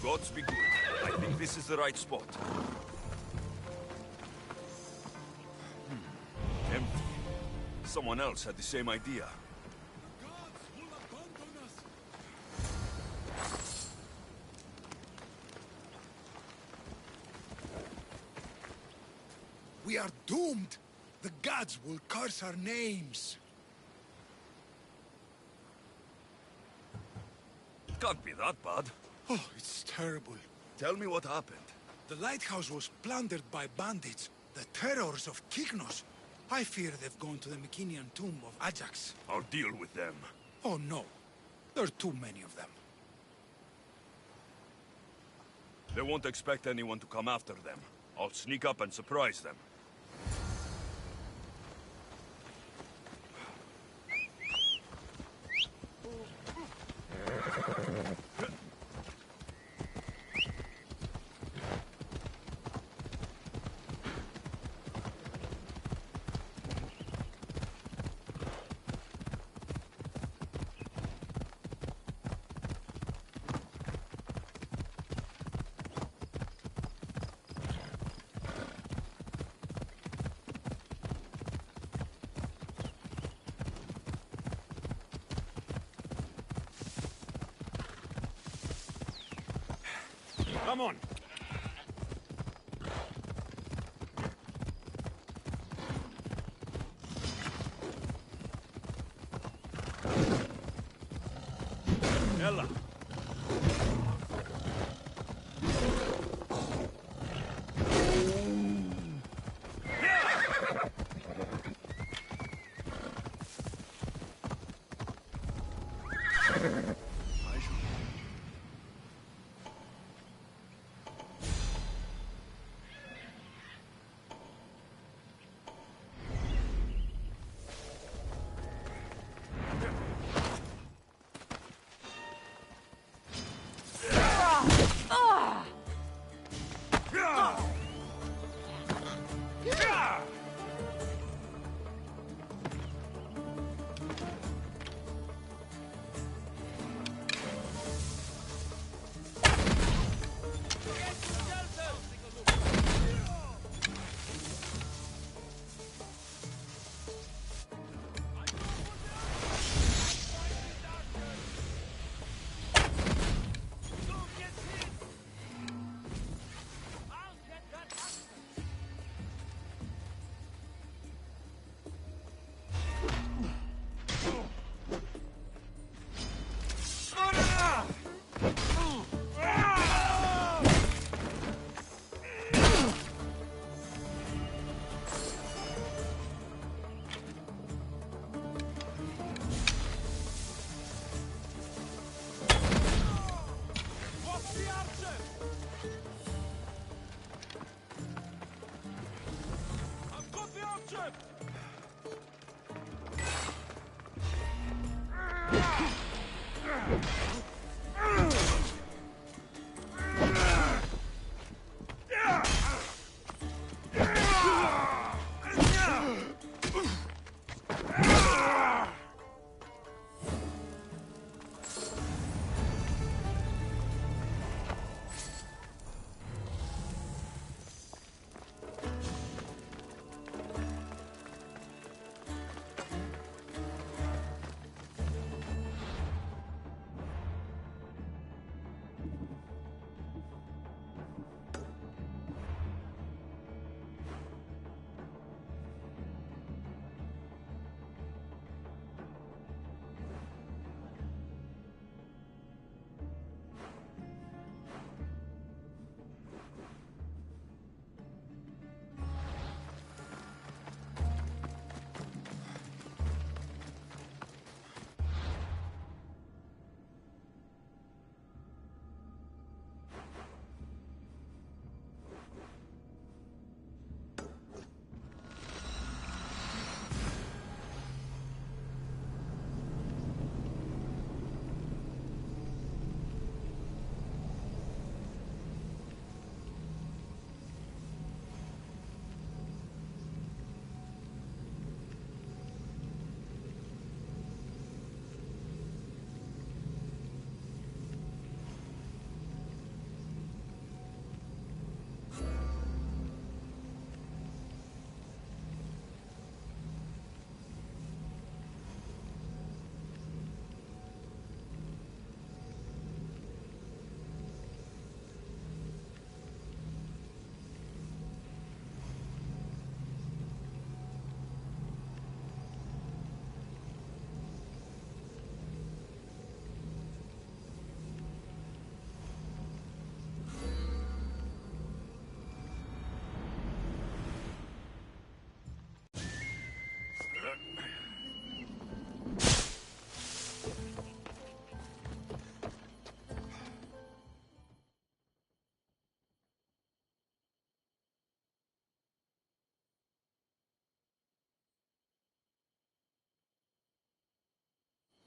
Gods be good. I think this is the right spot. Empty. Someone else had the same idea. The gods will abandon us. We are doomed. The gods will curse our names. It can't be that bad. Oh, it's terrible. Tell me what happened. The lighthouse was plundered by bandits, the terrors of Kyknos. I fear they've gone to the Mycenian tomb of Ajax. I'll deal with them. Oh no, there are too many of them. They won't expect anyone to come after them. I'll sneak up and surprise them. Come on! Ella!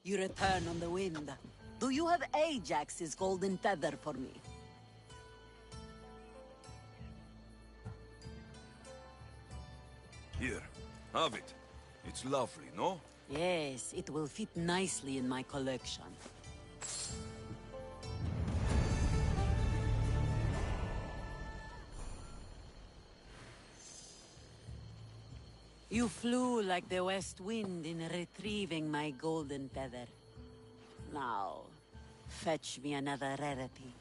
You return on the wind. Do you have Ajax's golden feather for me? Here, have it. It's lovely, no? Yes, it will fit nicely in my collection. You flew like the west wind in retrieving my golden feather. Now, fetch me another rarity.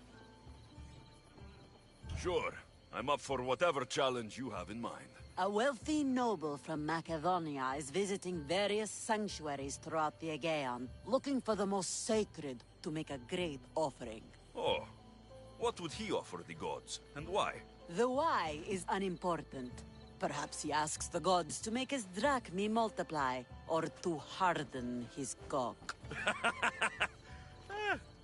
Sure. I'm up for whatever challenge you have in mind. A wealthy noble from Macedonia is visiting various sanctuaries throughout the Aegean, looking for the most sacred to make a great offering. Oh. What would he offer the gods, and why? The why is unimportant. Perhaps he asks the gods to make his drachmi multiply, or to harden his cock.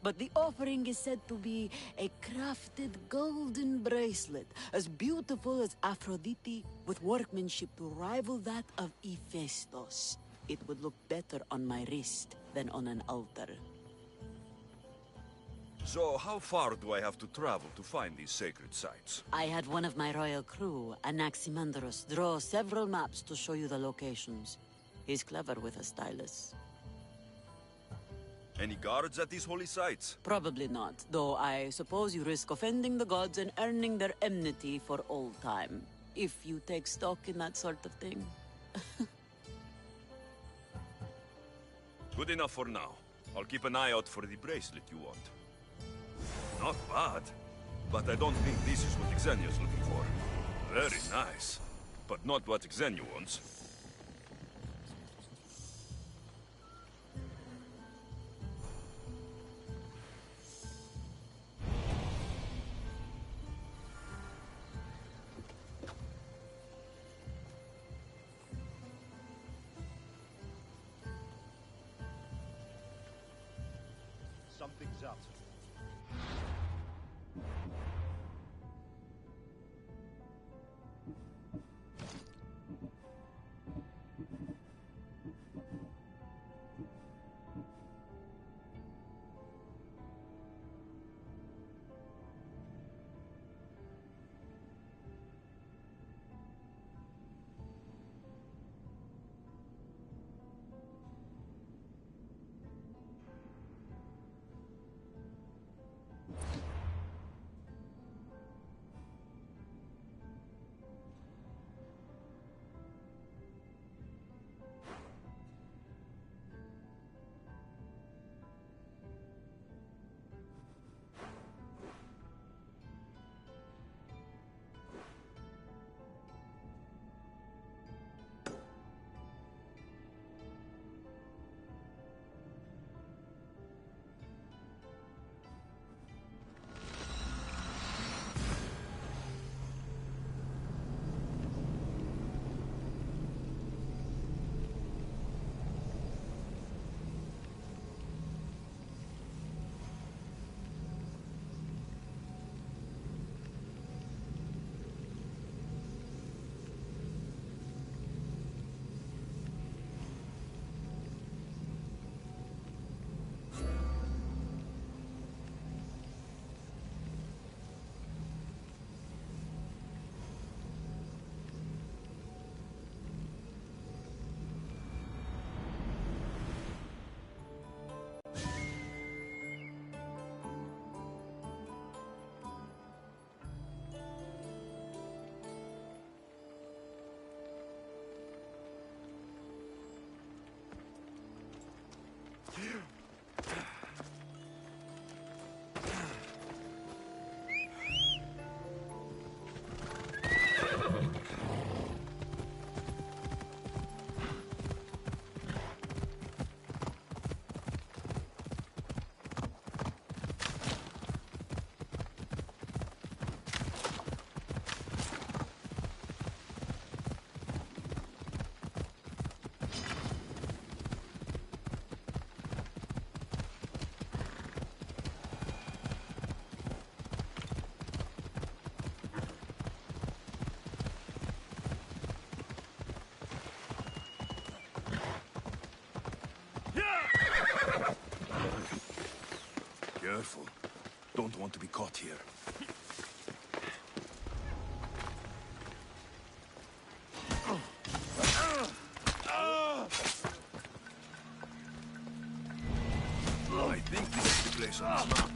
But the offering is said to be a crafted golden bracelet, as beautiful as Aphrodite, with workmanship to rival that of Hephaestus. It would look better on my wrist than on an altar. So, how far do I have to travel to find these sacred sites? I had one of my royal crew, Anaximandros, draw several maps to show you the locations. He's clever with a stylus. Any guards at these holy sites? Probably not, though I suppose you risk offending the gods and earning their enmity for all time. If you take stock in that sort of thing. Good enough for now. I'll keep an eye out for the bracelet you want. Not bad. But I don't think this is what Xenia's looking for. Very nice. But not what Xenia wants. Something's up. Careful. Don't want to be caught here. I think this is the place on this map.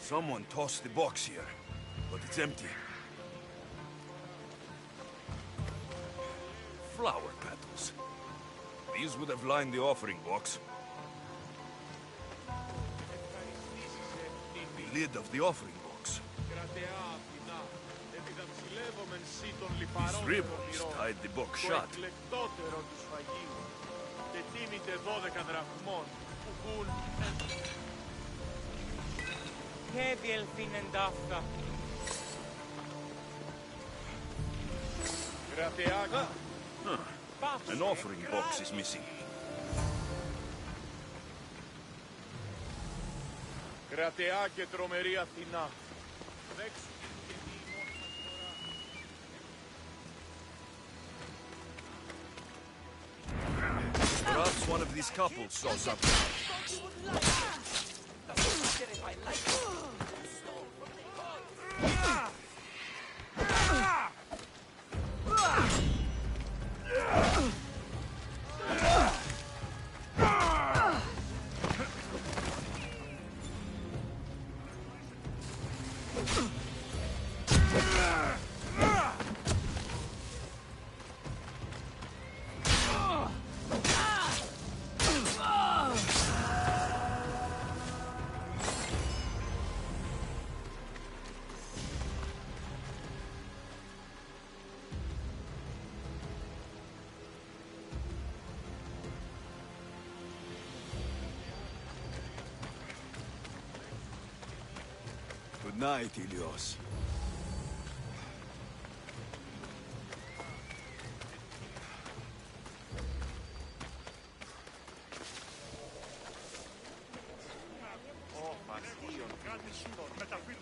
Someone tossed the box here, but it's empty. Flower petals. These would have lined the offering box. The lid of the offering box. These ribbons tied the box shut. An offering box is missing. Κρατεά και τρομερή Αθηνά. Perhaps one of these couples saw something. Good night, Ilios.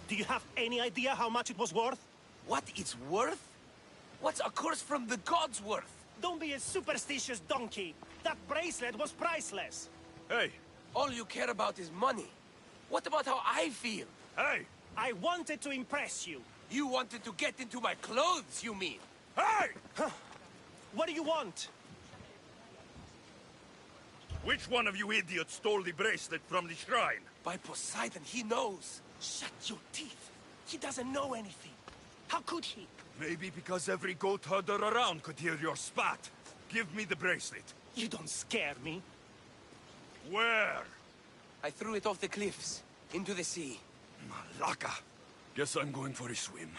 Do you have any idea how much it was worth? What it's worth? What's a curse from the gods worth? Don't be a superstitious donkey. That bracelet was priceless. Hey! All you care about is money. What about how I feel? Hey! I wanted to impress you. You wanted to get into my clothes, you mean? Hey! What do you want? Which one of you idiots stole the bracelet from the shrine? By Poseidon, he knows. Shut your teeth. He doesn't know anything. How could he? Maybe because every goat herder around could hear your spat. Give me the bracelet. You don't scare me. Where? I threw it off the cliffs, into the sea. Malaka. Guess I'm going for a swim.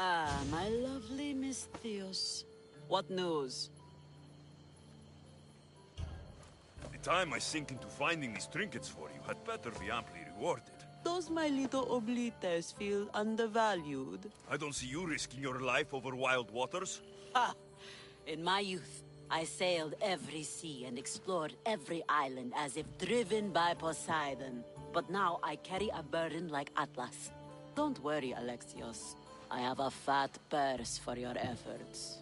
Ah, my lovely Miss Theos. What news? The time I sink into finding these trinkets for you had better be amply rewarded. Does my little oblites feel undervalued? I don't see you risking your life over wild waters. Ha! In my youth, I sailed every sea and explored every island as if driven by Poseidon. But now I carry a burden like Atlas. Don't worry, Alexios. I have a fat purse for your efforts.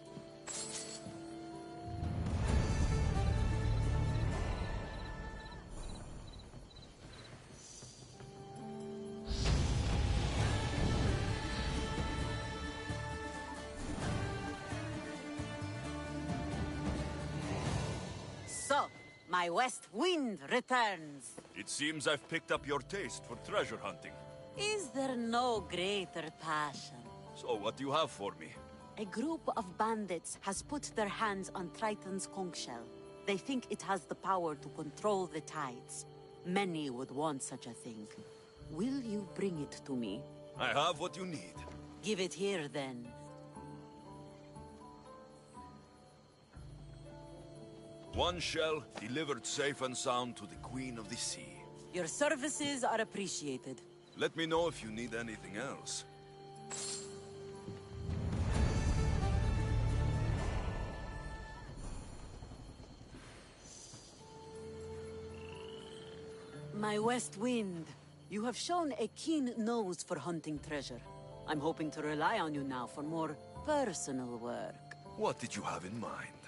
So, my west wind returns. It seems I've picked up your taste for treasure hunting. Is there no greater passion? So what do you have for me? A group of bandits has put their hands on Triton's conch shell. They think it has the power to control the tides. Many would want such a thing. Will you bring it to me? I have what you need. Give it here, then. One shell delivered safe and sound to the Queen of the Sea. Your services are appreciated. Let me know if you need anything else. My West Wind, you have shown a keen nose for hunting treasure. I'm hoping to rely on you now for more personal work. What did you have in mind?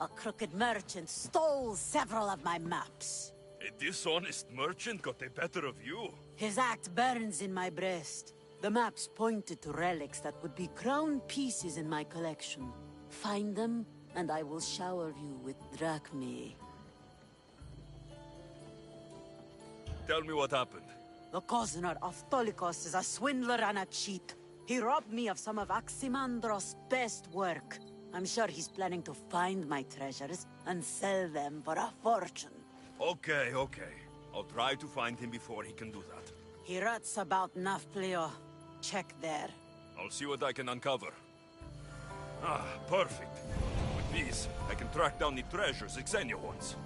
A crooked merchant stole several of my maps. A dishonest merchant got the better of you? His act burns in my breast. The maps pointed to relics that would be crown pieces in my collection. Find them, and I will shower you with drachmae. Tell me what happened. The Cozener of Tolikos is a swindler and a cheat. He robbed me of some of Aximandros' best work. I'm sure he's planning to find my treasures and sell them for a fortune. Okay. I'll try to find him before he can do that. He rots about Nafplio. Check there. I'll see what I can uncover. Ah, perfect. With these, I can track down the treasures Xenia wants.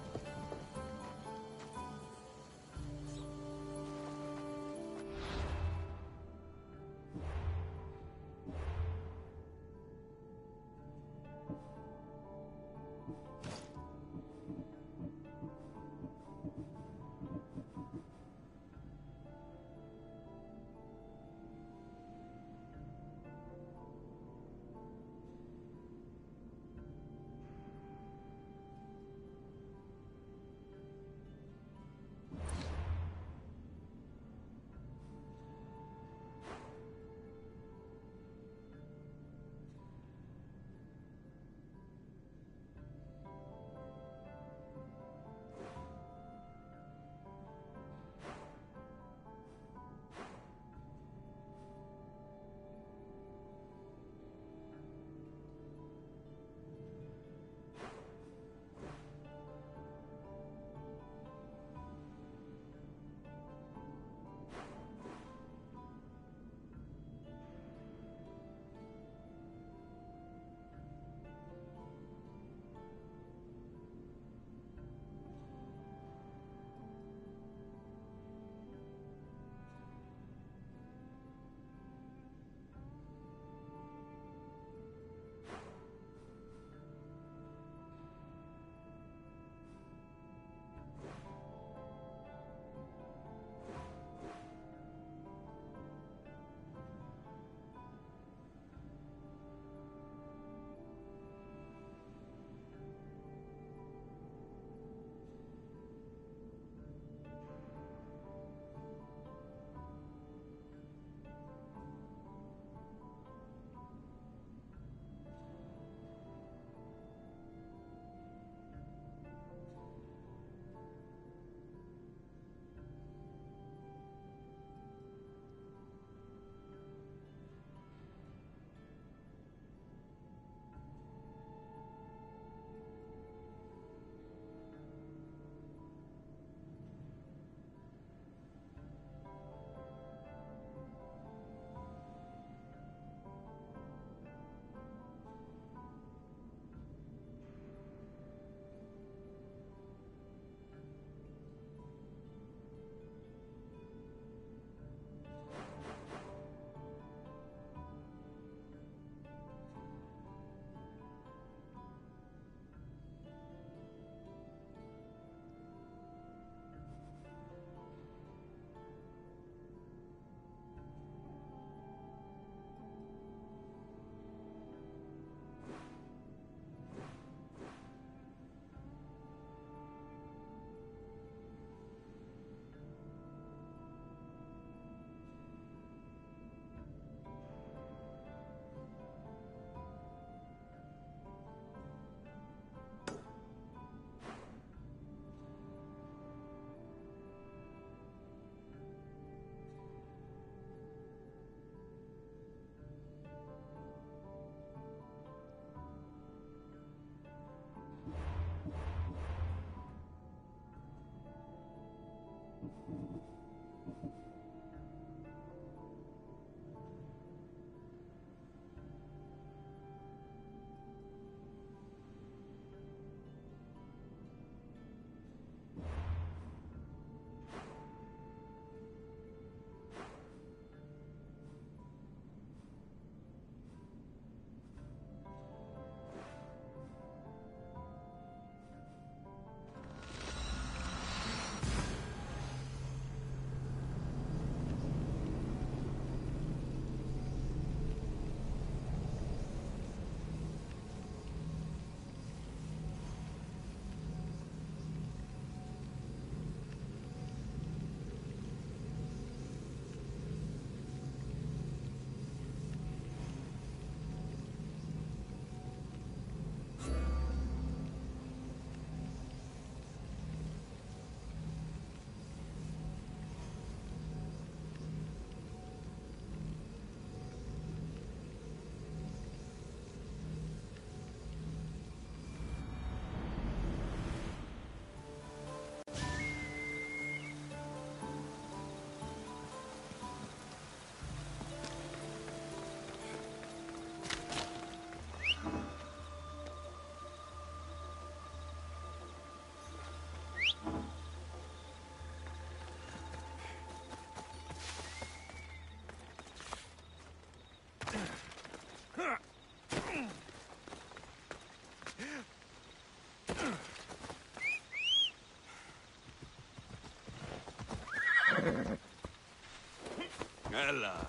Ella.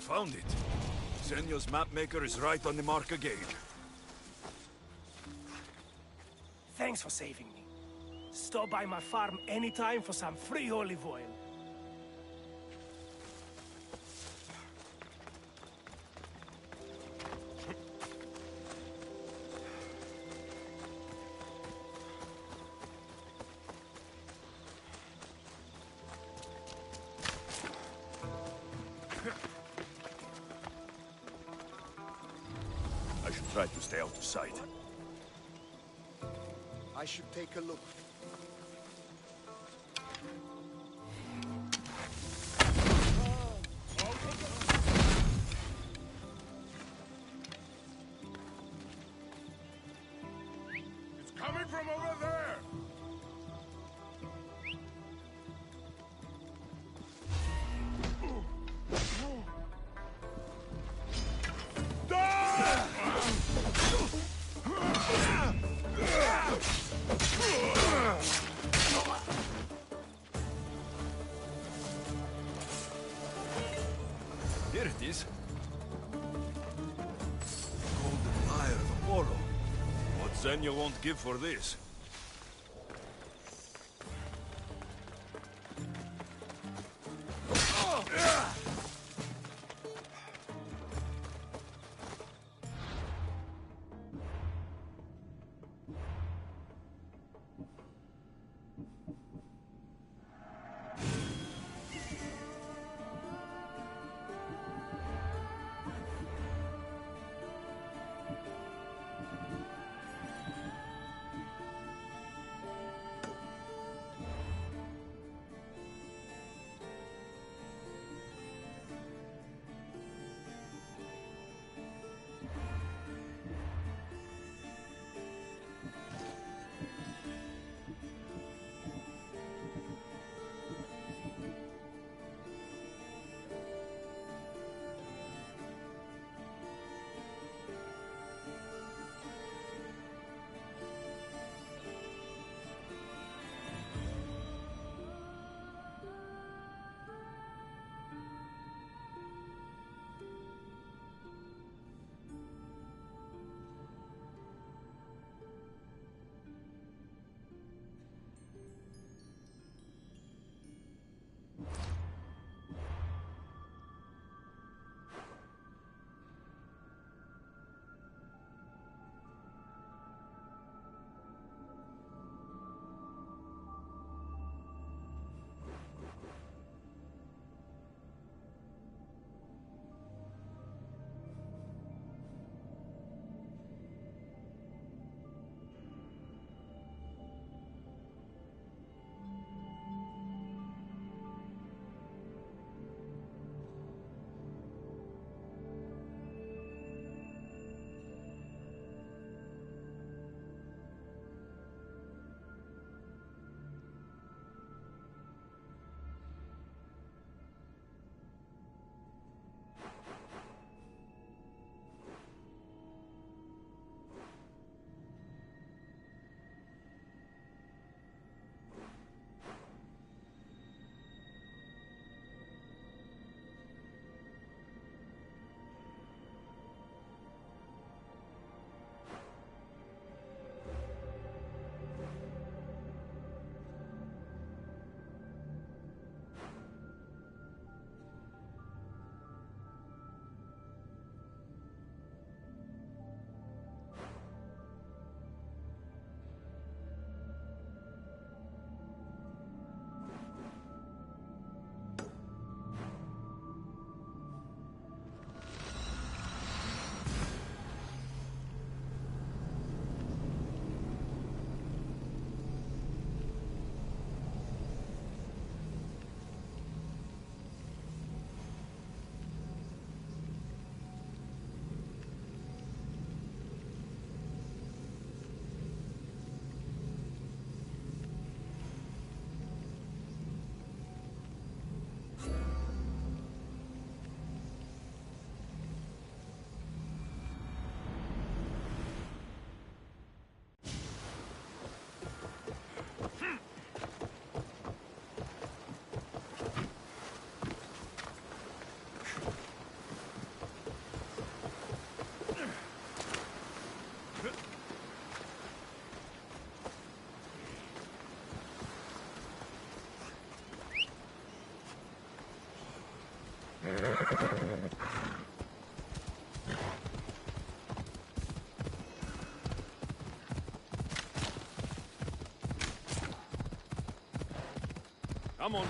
Found it. Senyo's mapmaker is right on the mark again. Thanks for saving me. Stop by my farm anytime for some free olive oil. I should try to stay out of sight. I should take a look. It's coming from over there! Here it is. Golden Lyre of Apollo. What Senyo won't give for this? Come on.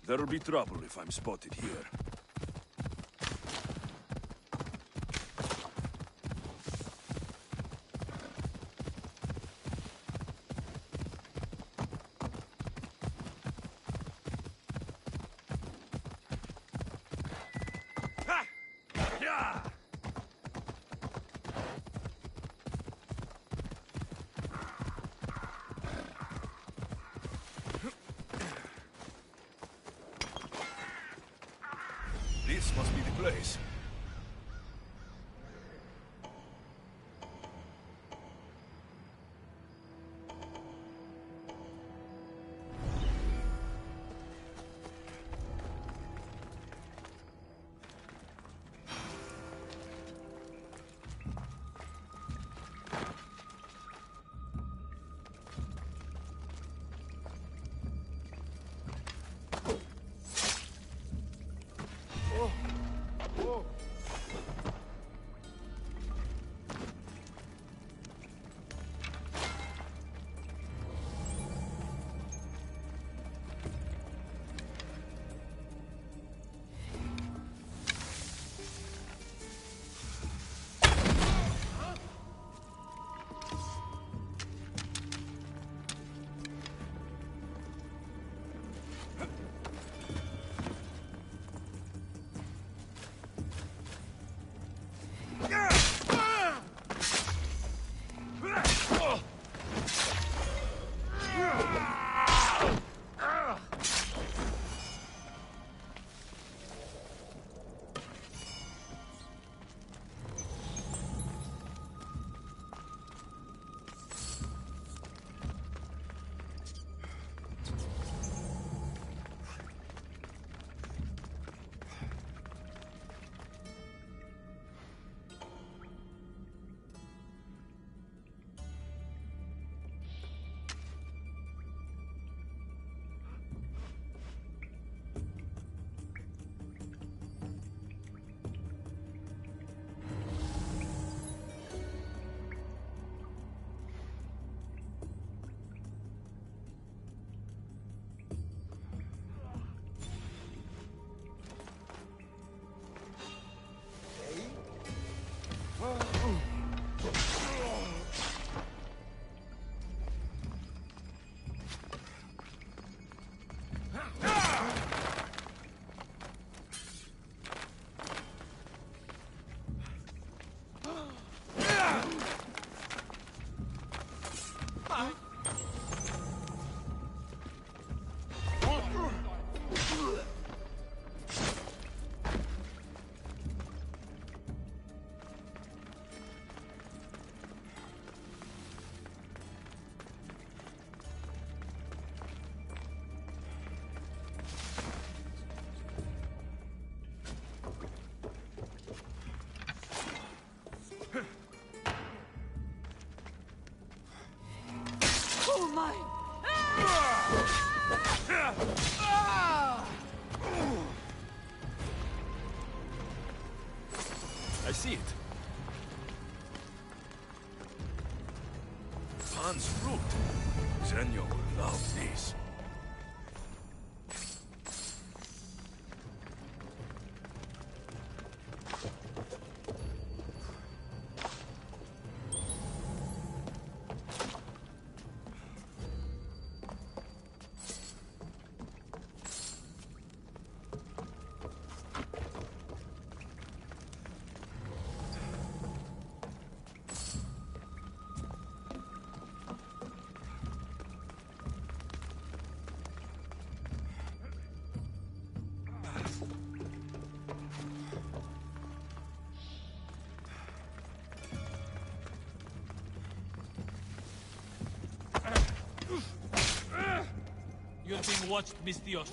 There'll be trouble if I'm spotted here. This must be the place. Oh my! I see it. Pan's fruit. Zenyo will love this. You're being watched, Mistios.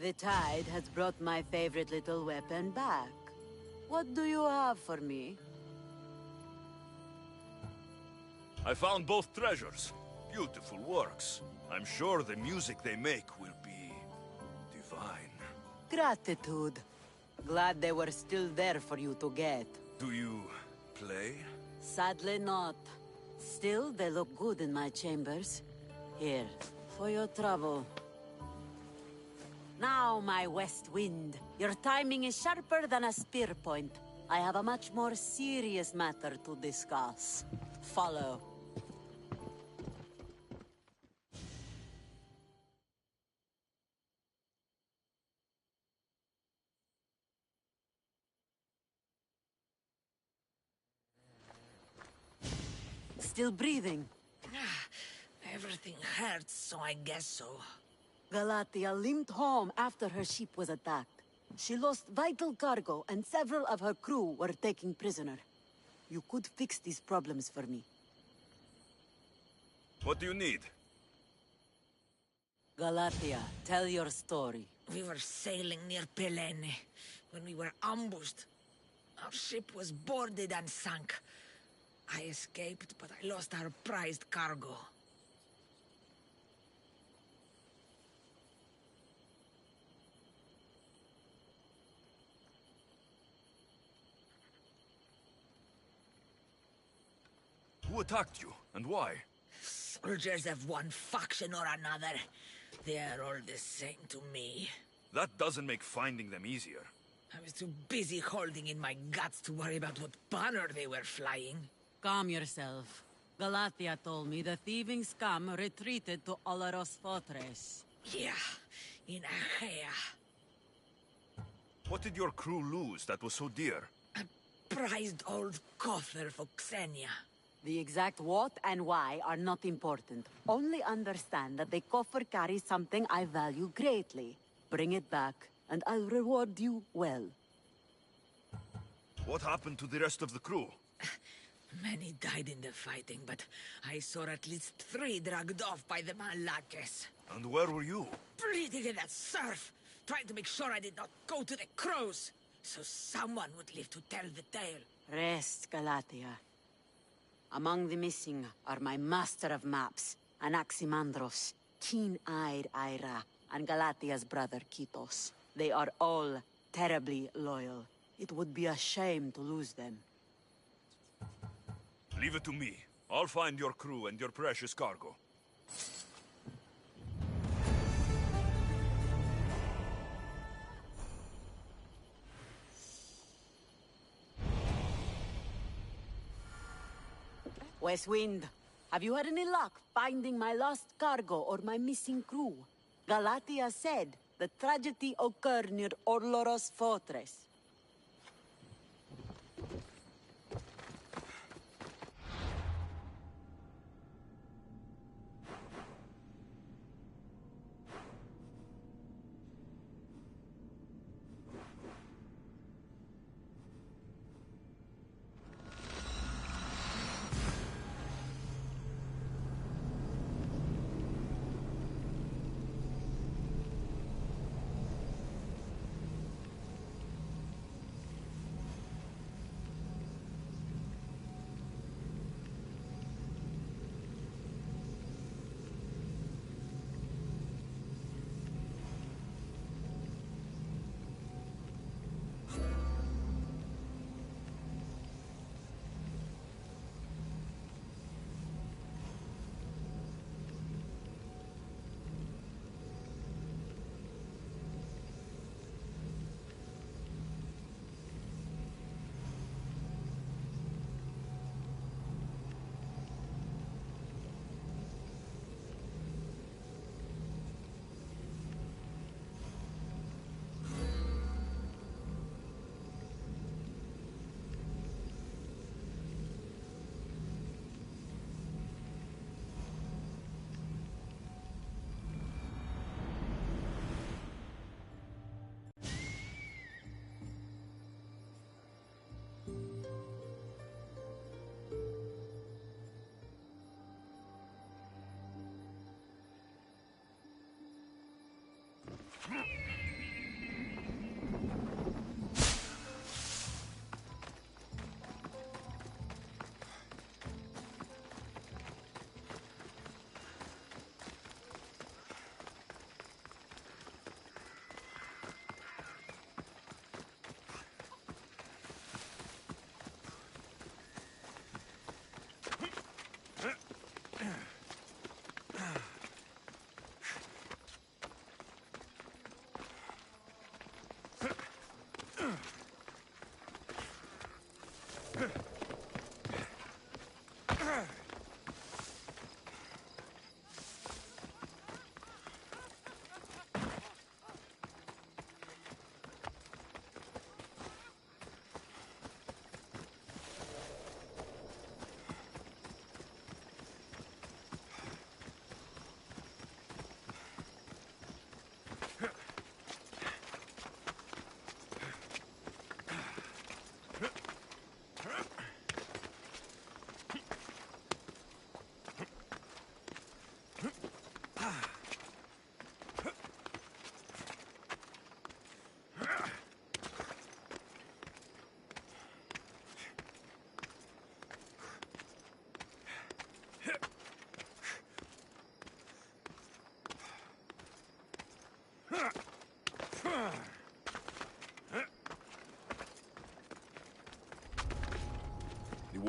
The tide has brought my favorite little weapon back. What do you have for me? I found both treasures. Beautiful works. I'm sure the music they make will be divine. Gratitude. Glad they were still there for you to get. Do you play? Sadly not. Still, they look good in my chambers. Here, for your trouble. Now, my west wind. Your timing is sharper than a spear point. I have a much more serious matter to discuss. Follow. Still breathing? Everything hurts, so I guess so. Galatia limped home after her ship was attacked. She lost vital cargo, and several of her crew were taken prisoner. You could fix these problems for me. What do you need? Galatia, tell your story. We were sailing near Pelene when we were ambushed. Our ship was boarded and sunk. I escaped, but I lost our prized cargo. Who attacked you, and why? Soldiers of one faction or another. They are all the same to me. That doesn't make finding them easier. I was too busy holding in my guts to worry about what banner they were flying. Calm yourself. Galatia told me the thieving scum retreated to Olaros Fortress. Yeah, in Achaea. What did your crew lose that was so dear? A prized old coffer for Xenia. The exact what and why are not important. Only understand that the coffer carries something I value greatly. Bring it back, and I'll reward you well. What happened to the rest of the crew? Many died in the fighting, but I saw at least 3 dragged off by the Malakes. And where were you? Bleeding in that surf, trying to make sure I did not go to the crows, so someone would live to tell the tale. Rest, Galatia. Among the missing are my master of maps, Anaximandros, keen-eyed Ira, and Galatia's brother Kitos. They are all terribly loyal. It would be a shame to lose them. Leave it to me. I'll find your crew and your precious cargo. West Wind, have you had any luck finding my lost cargo or my missing crew? Galatia said the tragedy occurred near Orloros Fortress.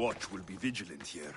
watch will be vigilant here.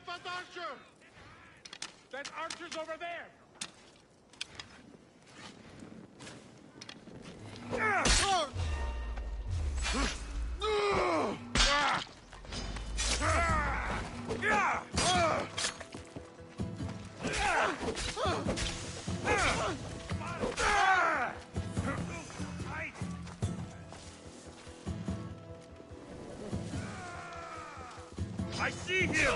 That archer! That archer's over there! I see him!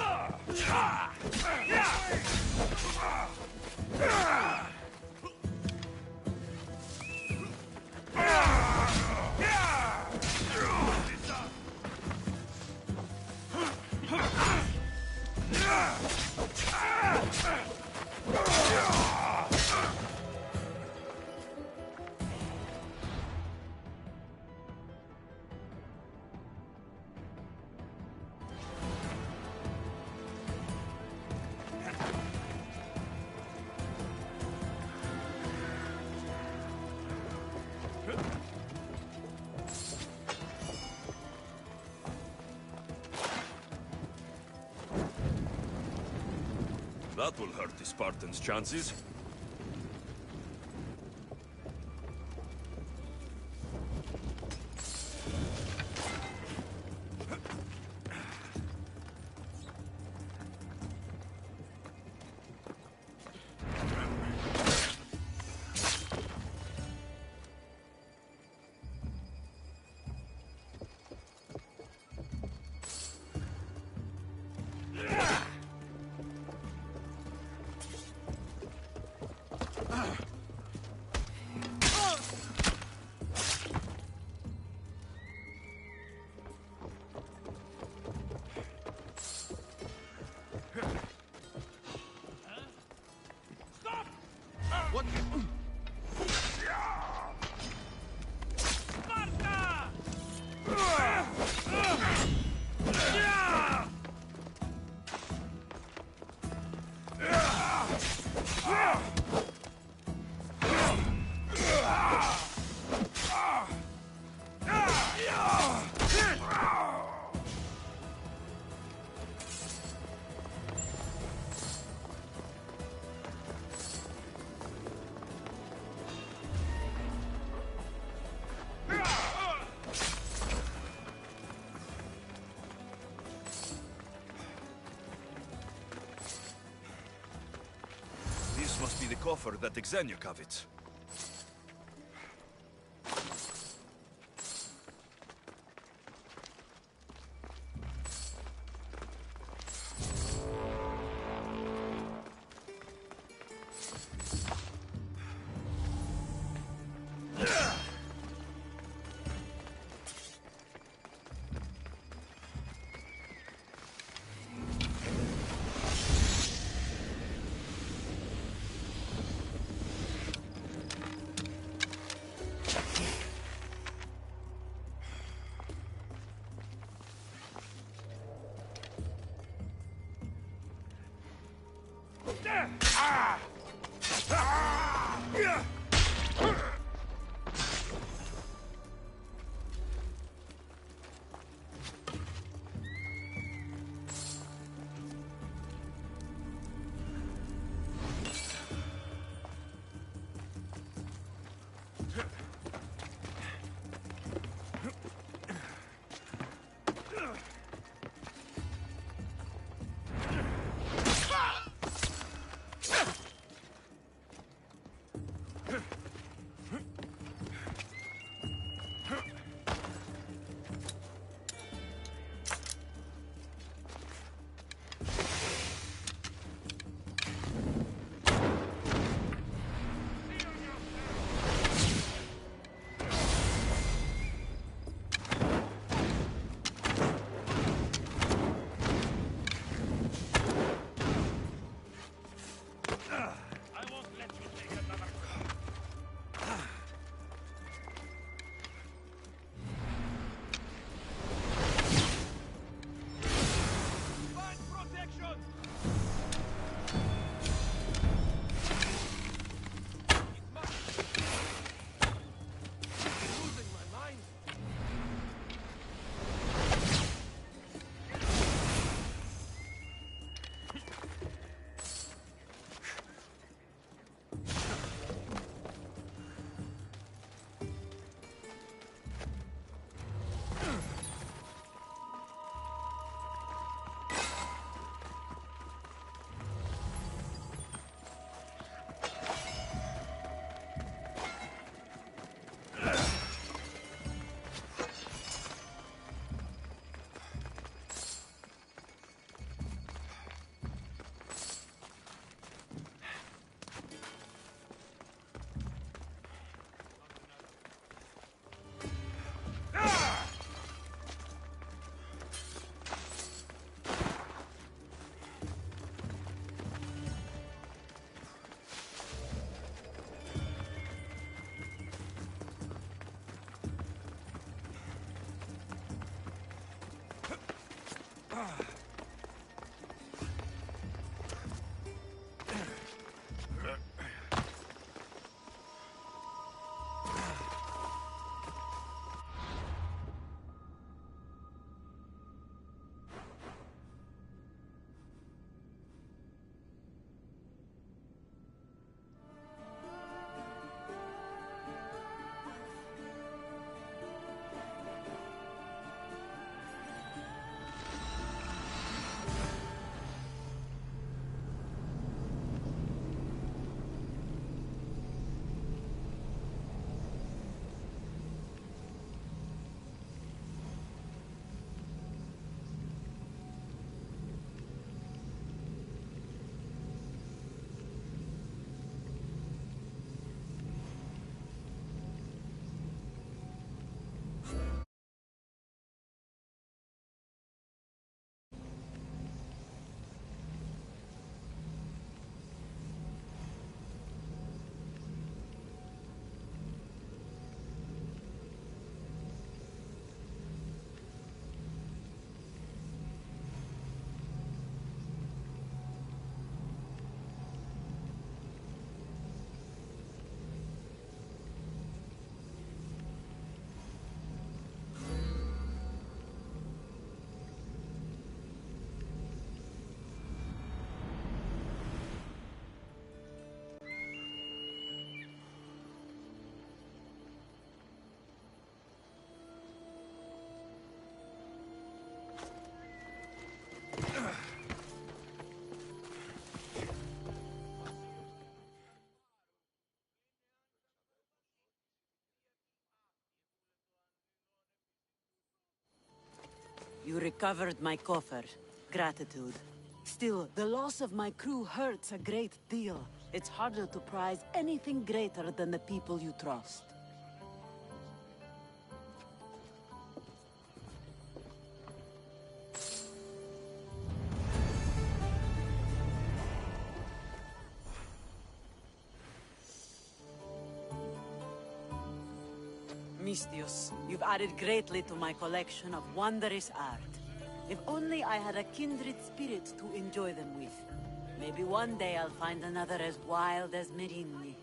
That will hurt the Spartans' chances. What? the coffer that Xenia covets. You recovered my coffer. Gratitude. Still, the loss of my crew hurts a great deal. It's harder to prize anything greater than the people you trust. Mistios, you've added greatly to my collection of wondrous art. If only I had a kindred spirit to enjoy them with. Maybe one day I'll find another as wild as Merinni.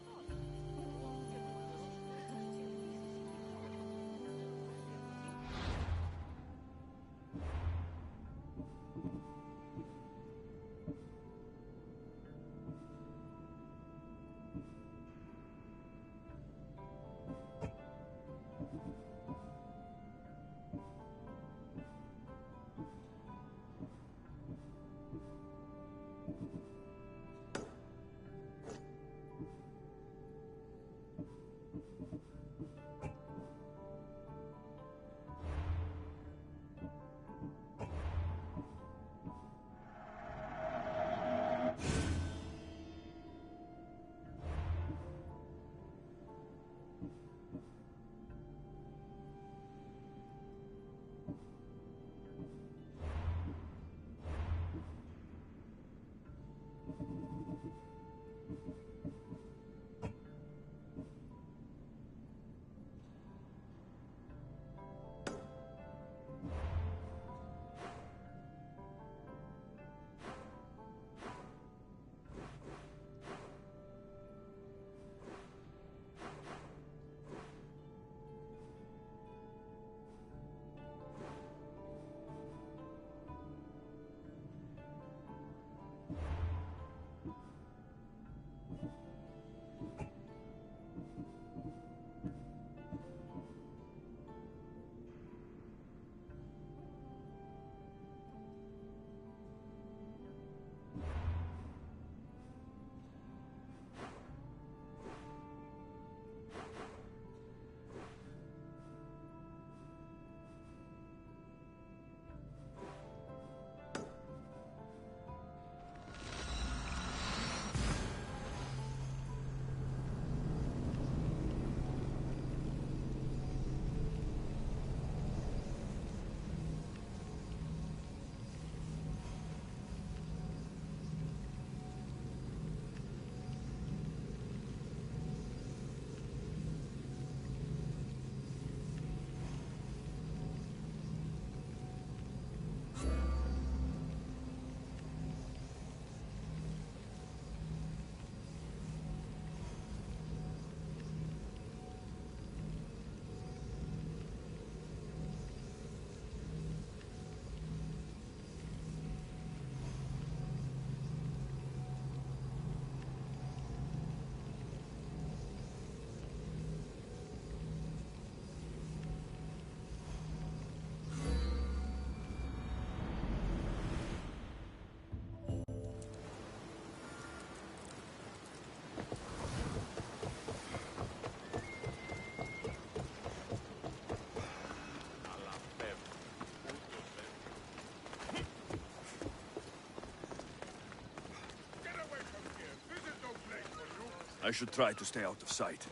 I should try to stay out of sight.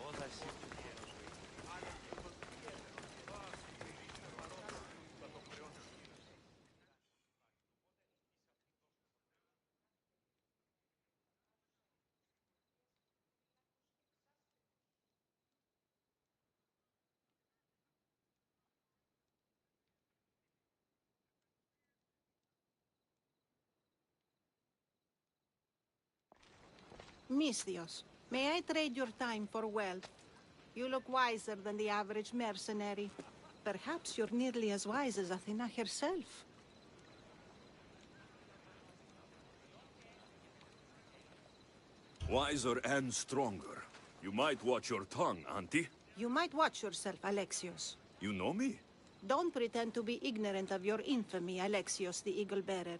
Mistios, may I trade your time for wealth? You look wiser than the average mercenary. Perhaps you're nearly as wise as Athena herself. Wiser and stronger. You might watch your tongue, Auntie. You might watch yourself, Alexios. You know me? Don't pretend to be ignorant of your infamy, Alexios the Eagle-Bearer.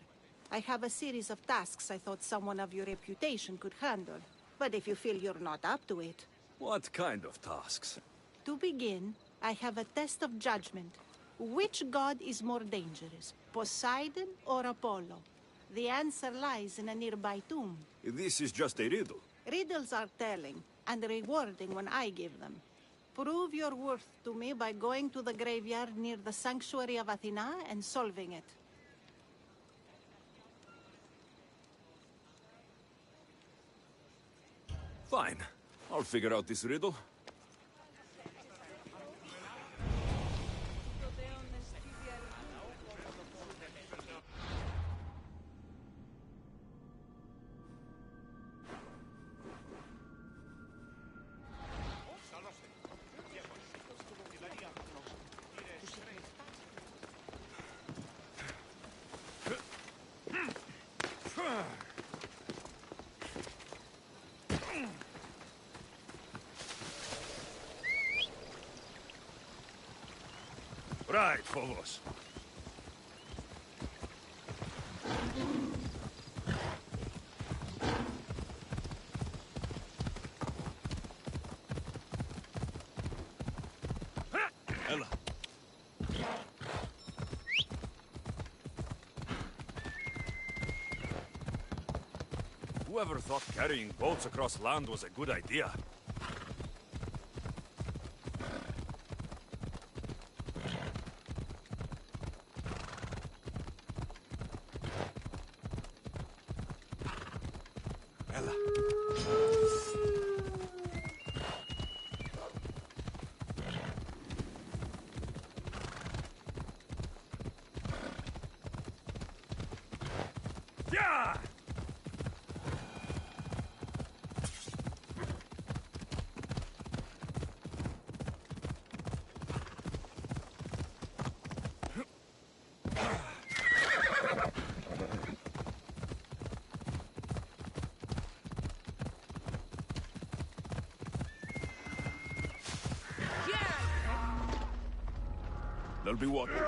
I have a series of tasks I thought someone of your reputation could handle. But if you feel you're not up to it... What kind of tasks? To begin, I have a test of judgment. Which god is more dangerous, Poseidon or Apollo? The answer lies in a nearby tomb. This is just a riddle. Riddles are telling and rewarding when I give them. Prove your worth to me by going to the graveyard near the sanctuary of Athena and solving it. Fine. I'll figure out this riddle. Right, Phobos. Ella. Whoever thought carrying boats across land was a good idea? Yeah! There'll be water.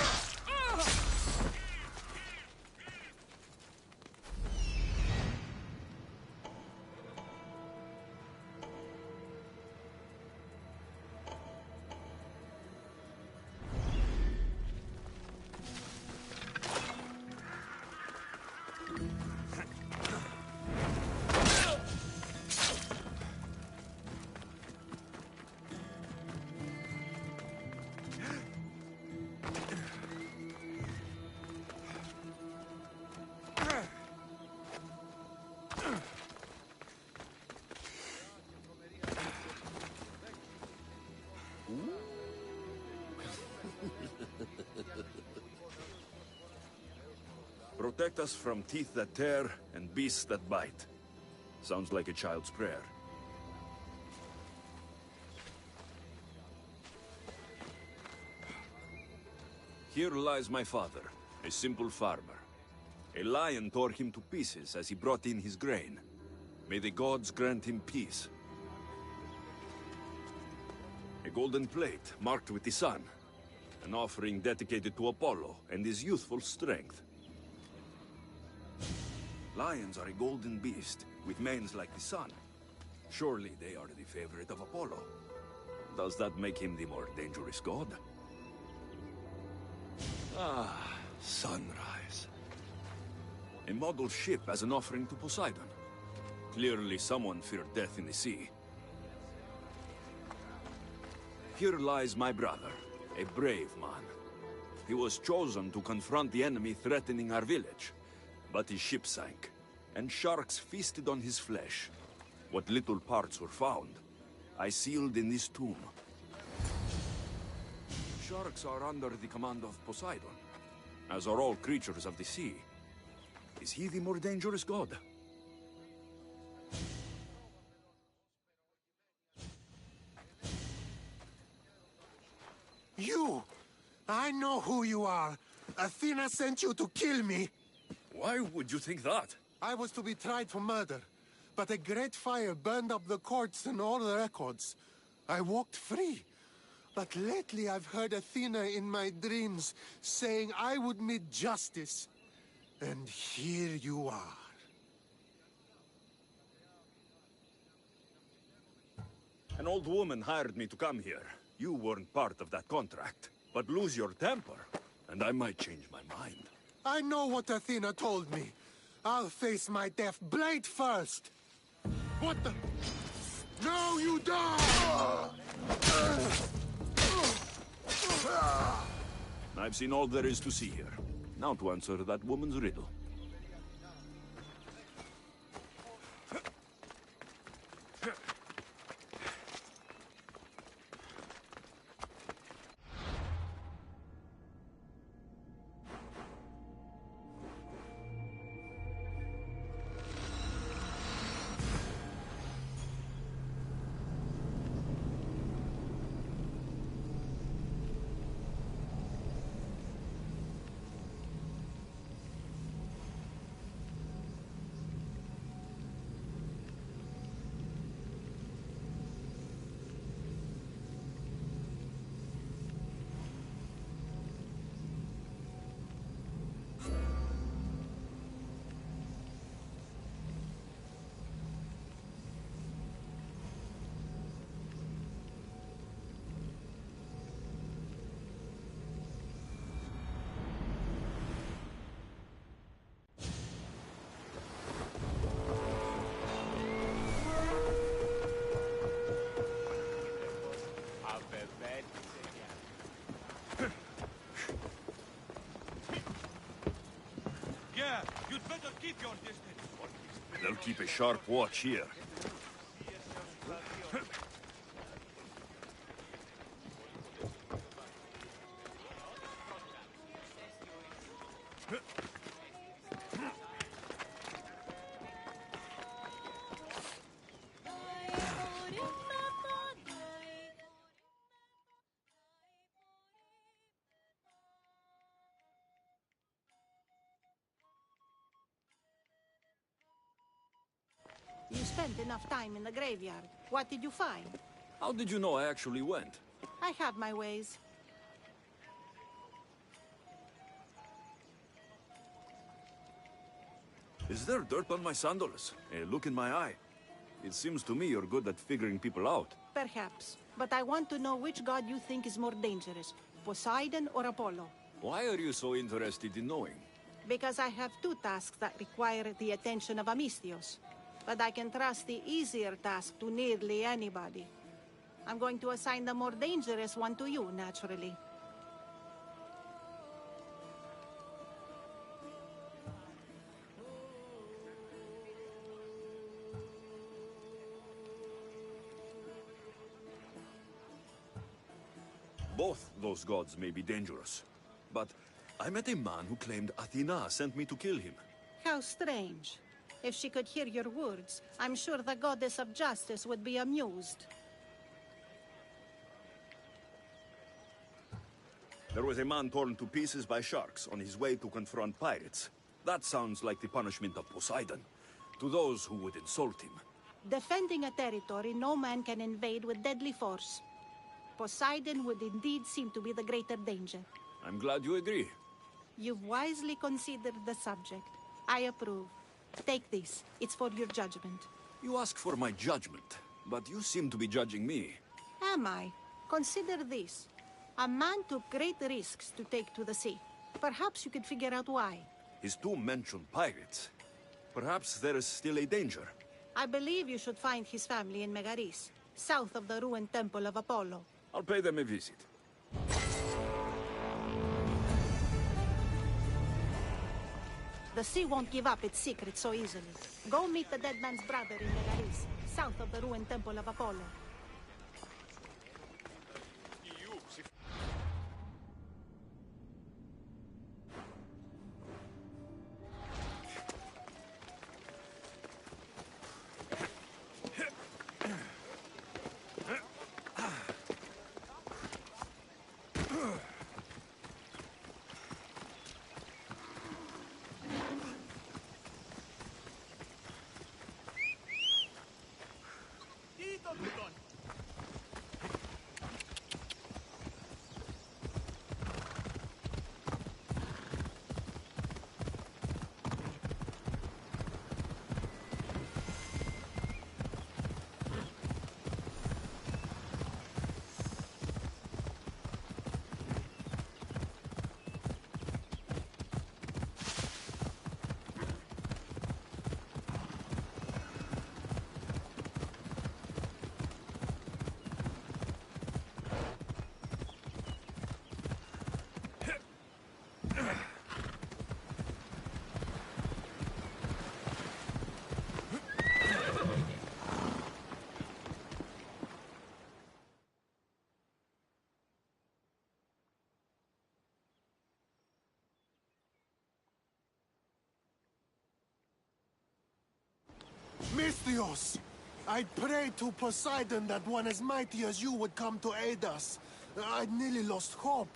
Protect us from teeth that tear and beasts that bite. Sounds like a child's prayer. Here lies my father, a simple farmer. A lion tore him to pieces as he brought in his grain. May the gods grant him peace. A golden plate marked with the sun. An offering dedicated to Apollo and his youthful strength. Lions are a golden beast, with manes like the sun. Surely they are the favorite of Apollo. Does that make him the more dangerous god? Ah, sunrise. A model ship as an offering to Poseidon. Clearly someone feared death in the sea. Here lies my brother, a brave man. He was chosen to confront the enemy threatening our village. But his ship sank, and sharks feasted on his flesh. What little parts were found, I sealed in this tomb. Sharks are under the command of Poseidon, as are all creatures of the sea. Is he the more dangerous god? You! I know who you are. Athena sent you to kill me. Why would you think that? I was to be tried for murder, but a great fire burned up the courts and all the records. I walked free. But lately I've heard Athena in my dreams saying I would meet justice. And here you are. An old woman hired me to come here. You weren't part of that contract. But lose your temper, and I might change my mind. I know what Athena told me. I'll face my death blade first. What the? No, you don't! I've seen all there is to see here. Now to answer that woman's riddle. Yeah, you'd better keep your distance. They'll keep a sharp watch here. You spent enough time in the graveyard. What did you find? How did you know I actually went? I have my ways. Is there dirt on my sandals? A look in my eye. It seems to me you're good at figuring people out. Perhaps. But I want to know which god you think is more dangerous, Poseidon or Apollo. Why are you so interested in knowing? Because I have two tasks that require the attention of Amistios. But I can trust the easier task to nearly anybody. I'm going to assign the more dangerous one to you, naturally. Both those gods may be dangerous. But I met a man who claimed Athena sent me to kill him. How strange. If she could hear your words, I'm sure the goddess of justice would be amused. There was a man torn to pieces by sharks on his way to confront pirates. That sounds like the punishment of Poseidon, to those who would insult him. Defending a territory no man can invade with deadly force. Poseidon would indeed seem to be the greater danger. I'm glad you agree. You've wisely considered the subject. I approve. Take this. It's for your judgment. You ask for my judgment, but you seem to be judging me. Am I? Consider this. A man took great risks to take to the sea. Perhaps you could figure out why. His two mentioned pirates. Perhaps there is still a danger. I believe you should find his family in Megaris, south of the ruined temple of Apollo. I'll pay them a visit. The sea won't give up its secret so easily. Go meet the dead man's brother in Megaris, south of the ruined temple of Apollo. Misthios! I prayed to Poseidon that one as mighty as you would come to aid us. I'd nearly lost hope,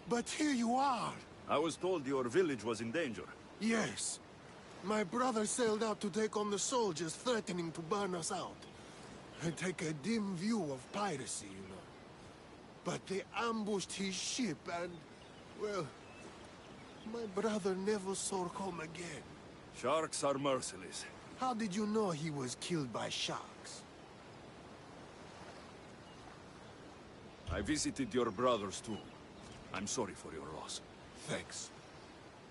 but here you are. I was told your village was in danger. Yes. My brother sailed out to take on the soldiers threatening to burn us out. I take a dim view of piracy, you know. But they ambushed his ship and, well, my brother never saw home again. Sharks are merciless. How did you know he was killed by sharks? I visited your brother's tomb. I'm sorry for your loss. Thanks.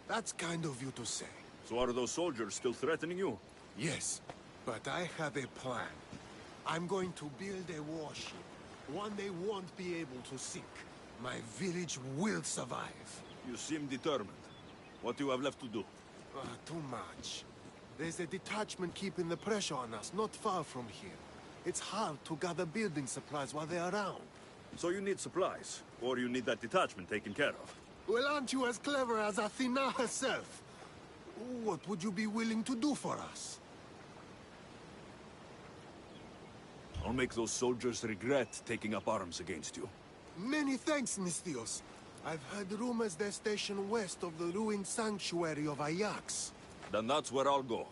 That's kind of you to say. So are those soldiers still threatening you? Yes, but I have a plan. I'm going to build a warship. One they won't be able to sink. My village will survive. You seem determined. What do you have left to do? Too much. There's a detachment keeping the pressure on us, not far from here. It's hard to gather building supplies while they're around. So you need supplies, or you need that detachment taken care of. Well, aren't you as clever as Athena herself? What would you be willing to do for us? I'll make those soldiers regret taking up arms against you. Many thanks, Misthios. I've heard rumors they're stationed west of the ruined sanctuary of Ajax. Then that's where I'll go.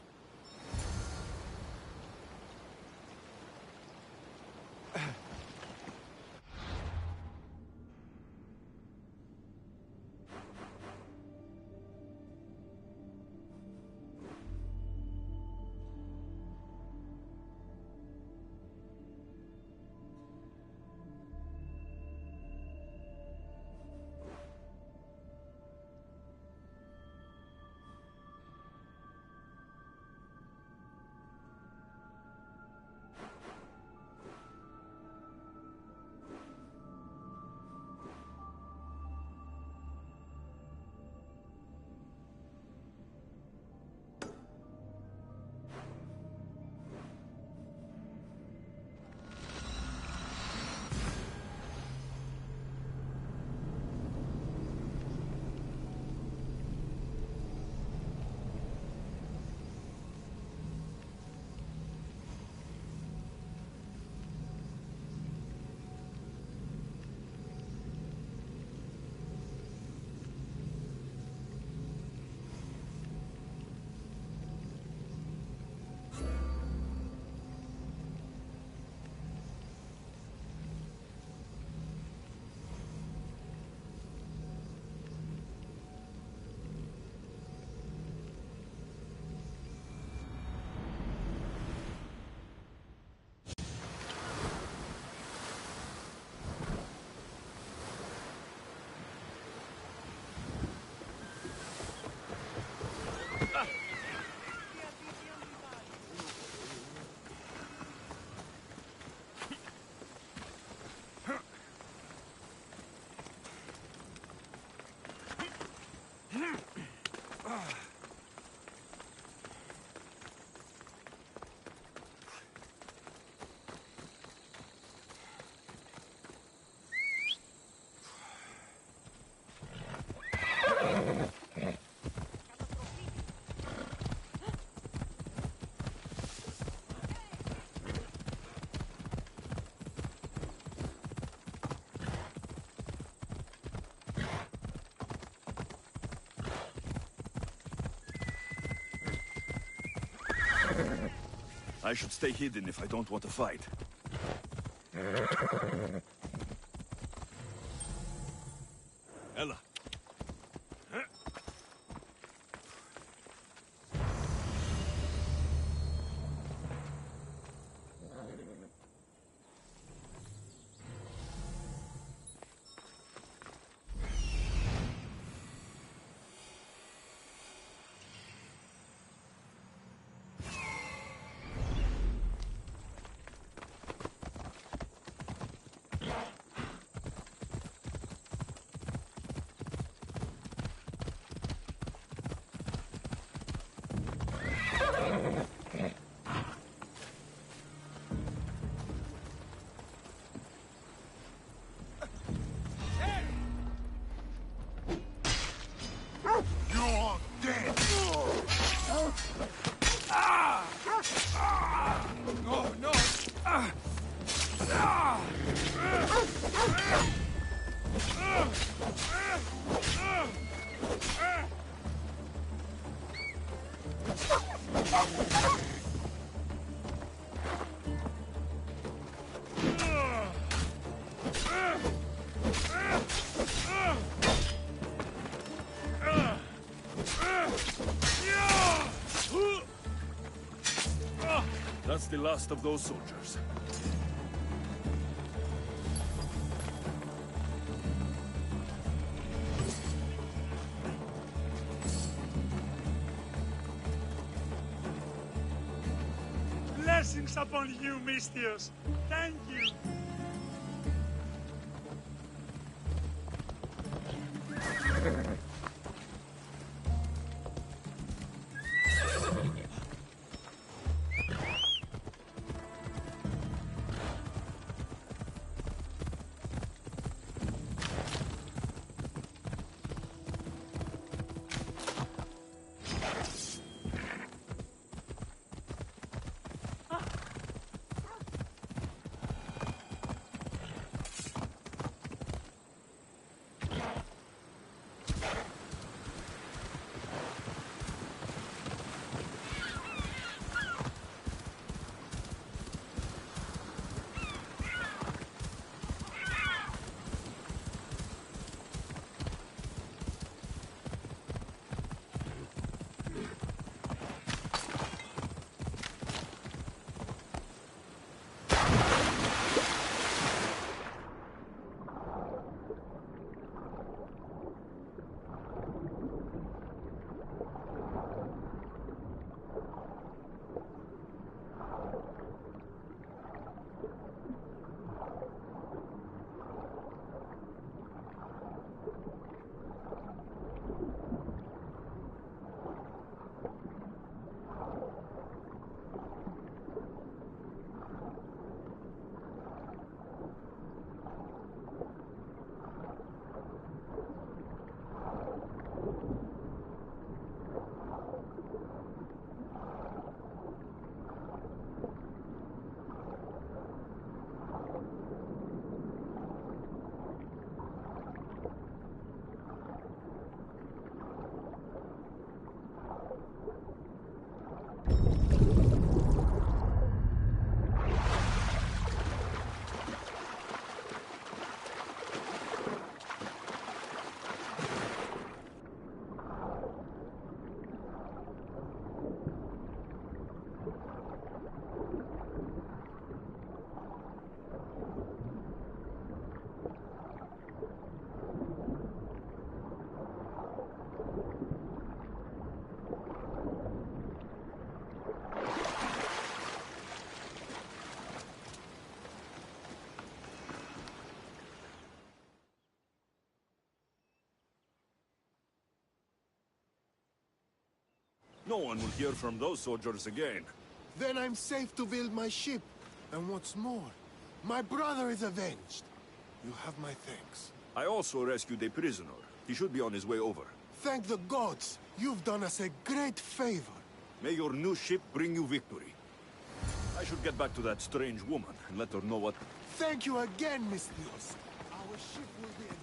I should stay hidden if I don't want to fight. Ella. the last of those soldiers. Blessings upon you, Mistios. Thank you. No one will hear from those soldiers again. Then I'm safe to build my ship. And what's more, my brother is avenged. You have my thanks. I also rescued a prisoner. He should be on his way over. Thank the gods. You've done us a great favor. May your new ship bring you victory. I should get back to that strange woman and let her know what... Thank you again, Mistios. Our ship will be a grand...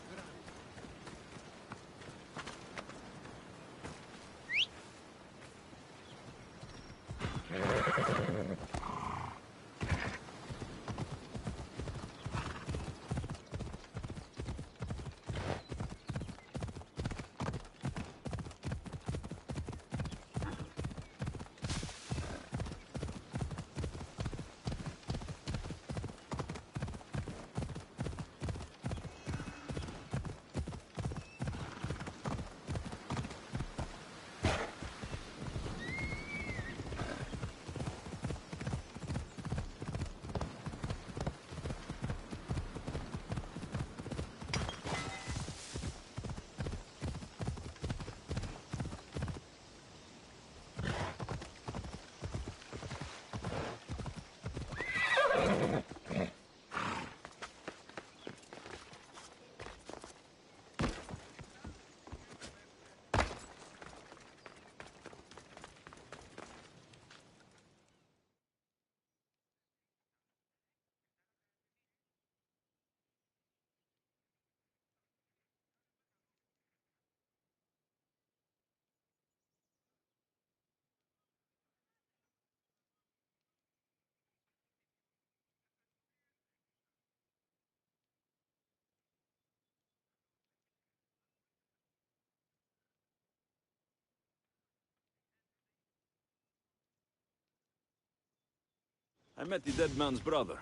I met the dead man's brother.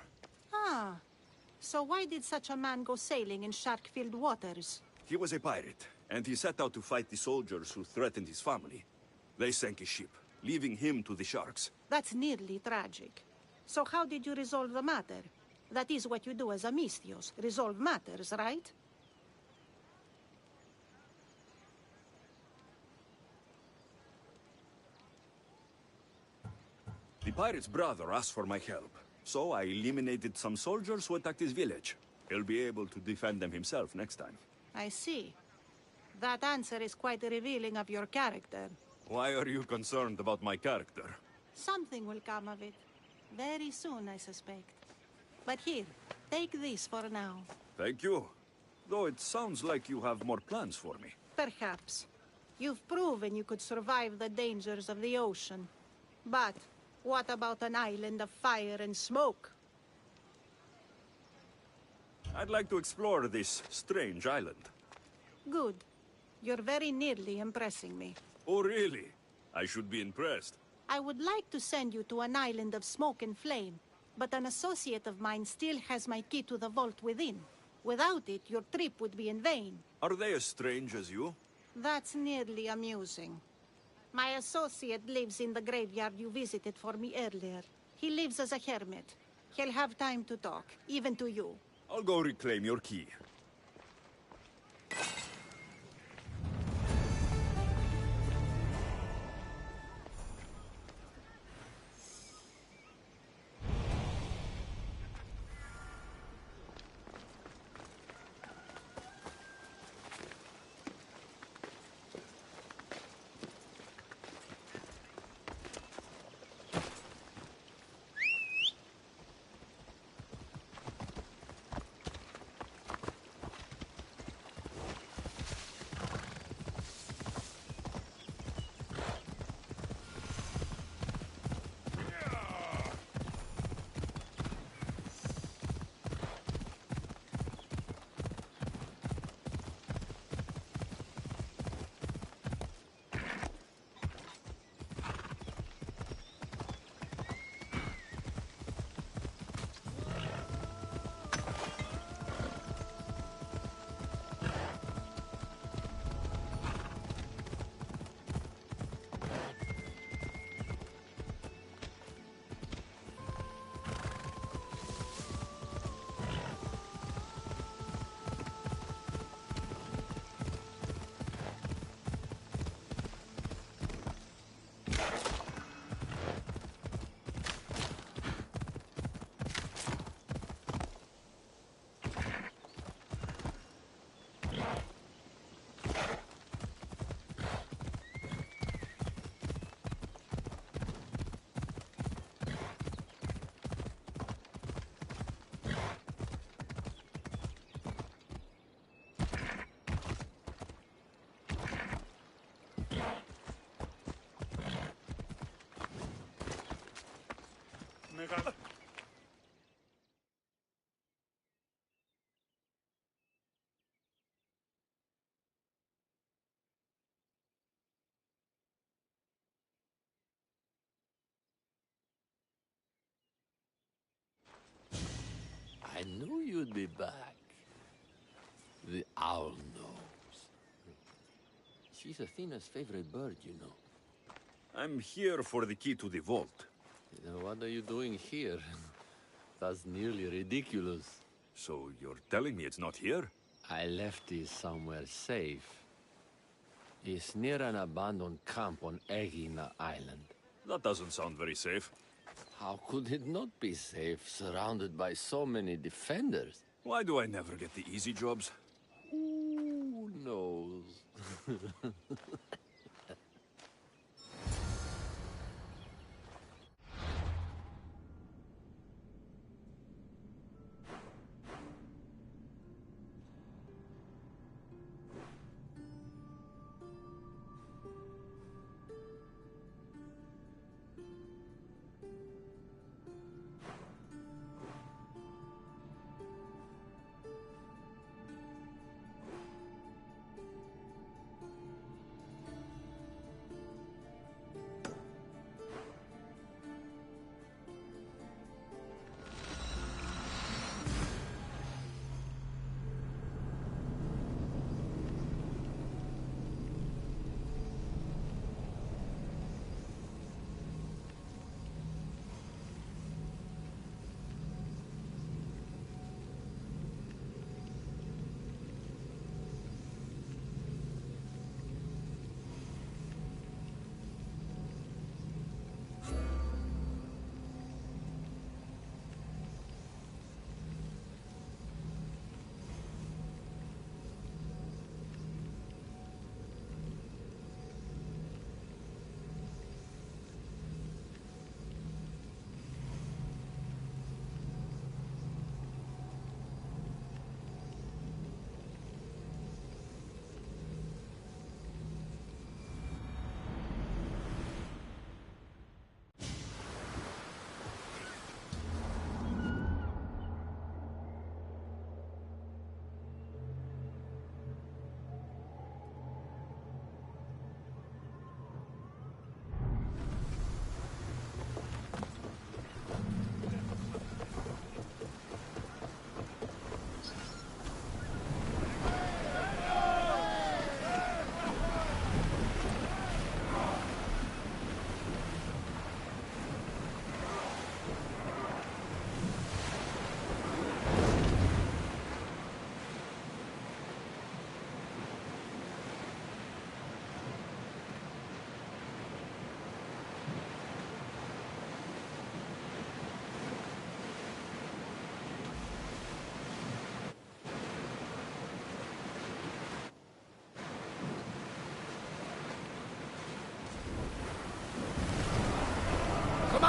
Ah. So why did such a man go sailing in shark-filled waters? He was a pirate, and he set out to fight the soldiers who threatened his family. They sank his ship, leaving him to the sharks. That's nearly tragic. So how did you resolve the matter? That is what you do as a Misthios, resolve matters, right? The pirate's brother asked for my help, so I eliminated some soldiers who attacked his village. He'll be able to defend them himself next time. I see. That answer is quite revealing of your character. Why are you concerned about my character? Something will come of it. Very soon, I suspect. But here, take this for now. Thank you. Though it sounds like you have more plans for me. Perhaps. You've proven you could survive the dangers of the ocean. But what about an island of fire and smoke? I'd like to explore this strange island. Good. You're very nearly impressing me. Oh, really? I should be impressed. I would like to send you to an island of smoke and flame, but an associate of mine still has my key to the vault within. Without it, your trip would be in vain. Are they as strange as you? That's nearly amusing. My associate lives in the graveyard you visited for me earlier. He lives as a hermit. He'll have time to talk, even to you. I'll go reclaim your key. I knew you'd be back. The owl knows. She's Athena's favorite bird, you know. I'm here for the key to the vault. What are you doing here? That's nearly ridiculous. So you're telling me it's not here? I left it somewhere safe. It's near an abandoned camp on Egina Island. That doesn't sound very safe. How could it not be safe, surrounded by so many defenders? Why do I never get the easy jobs? Who knows?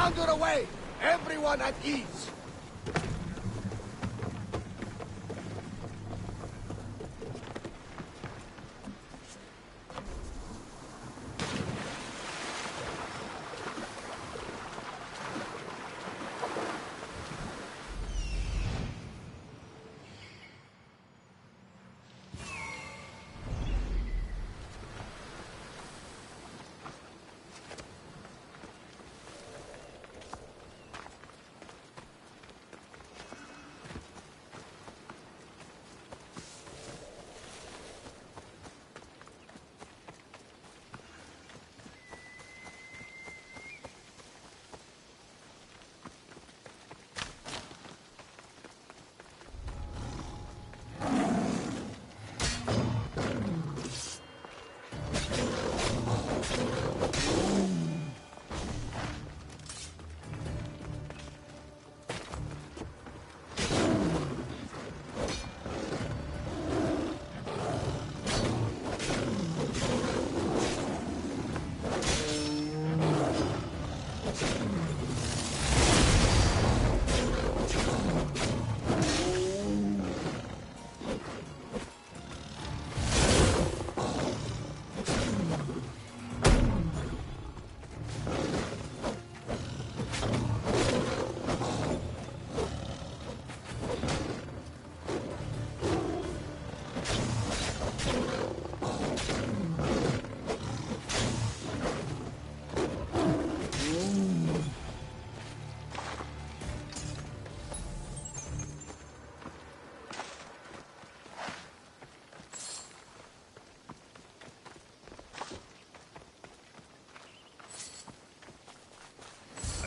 Founder away! Everyone at ease!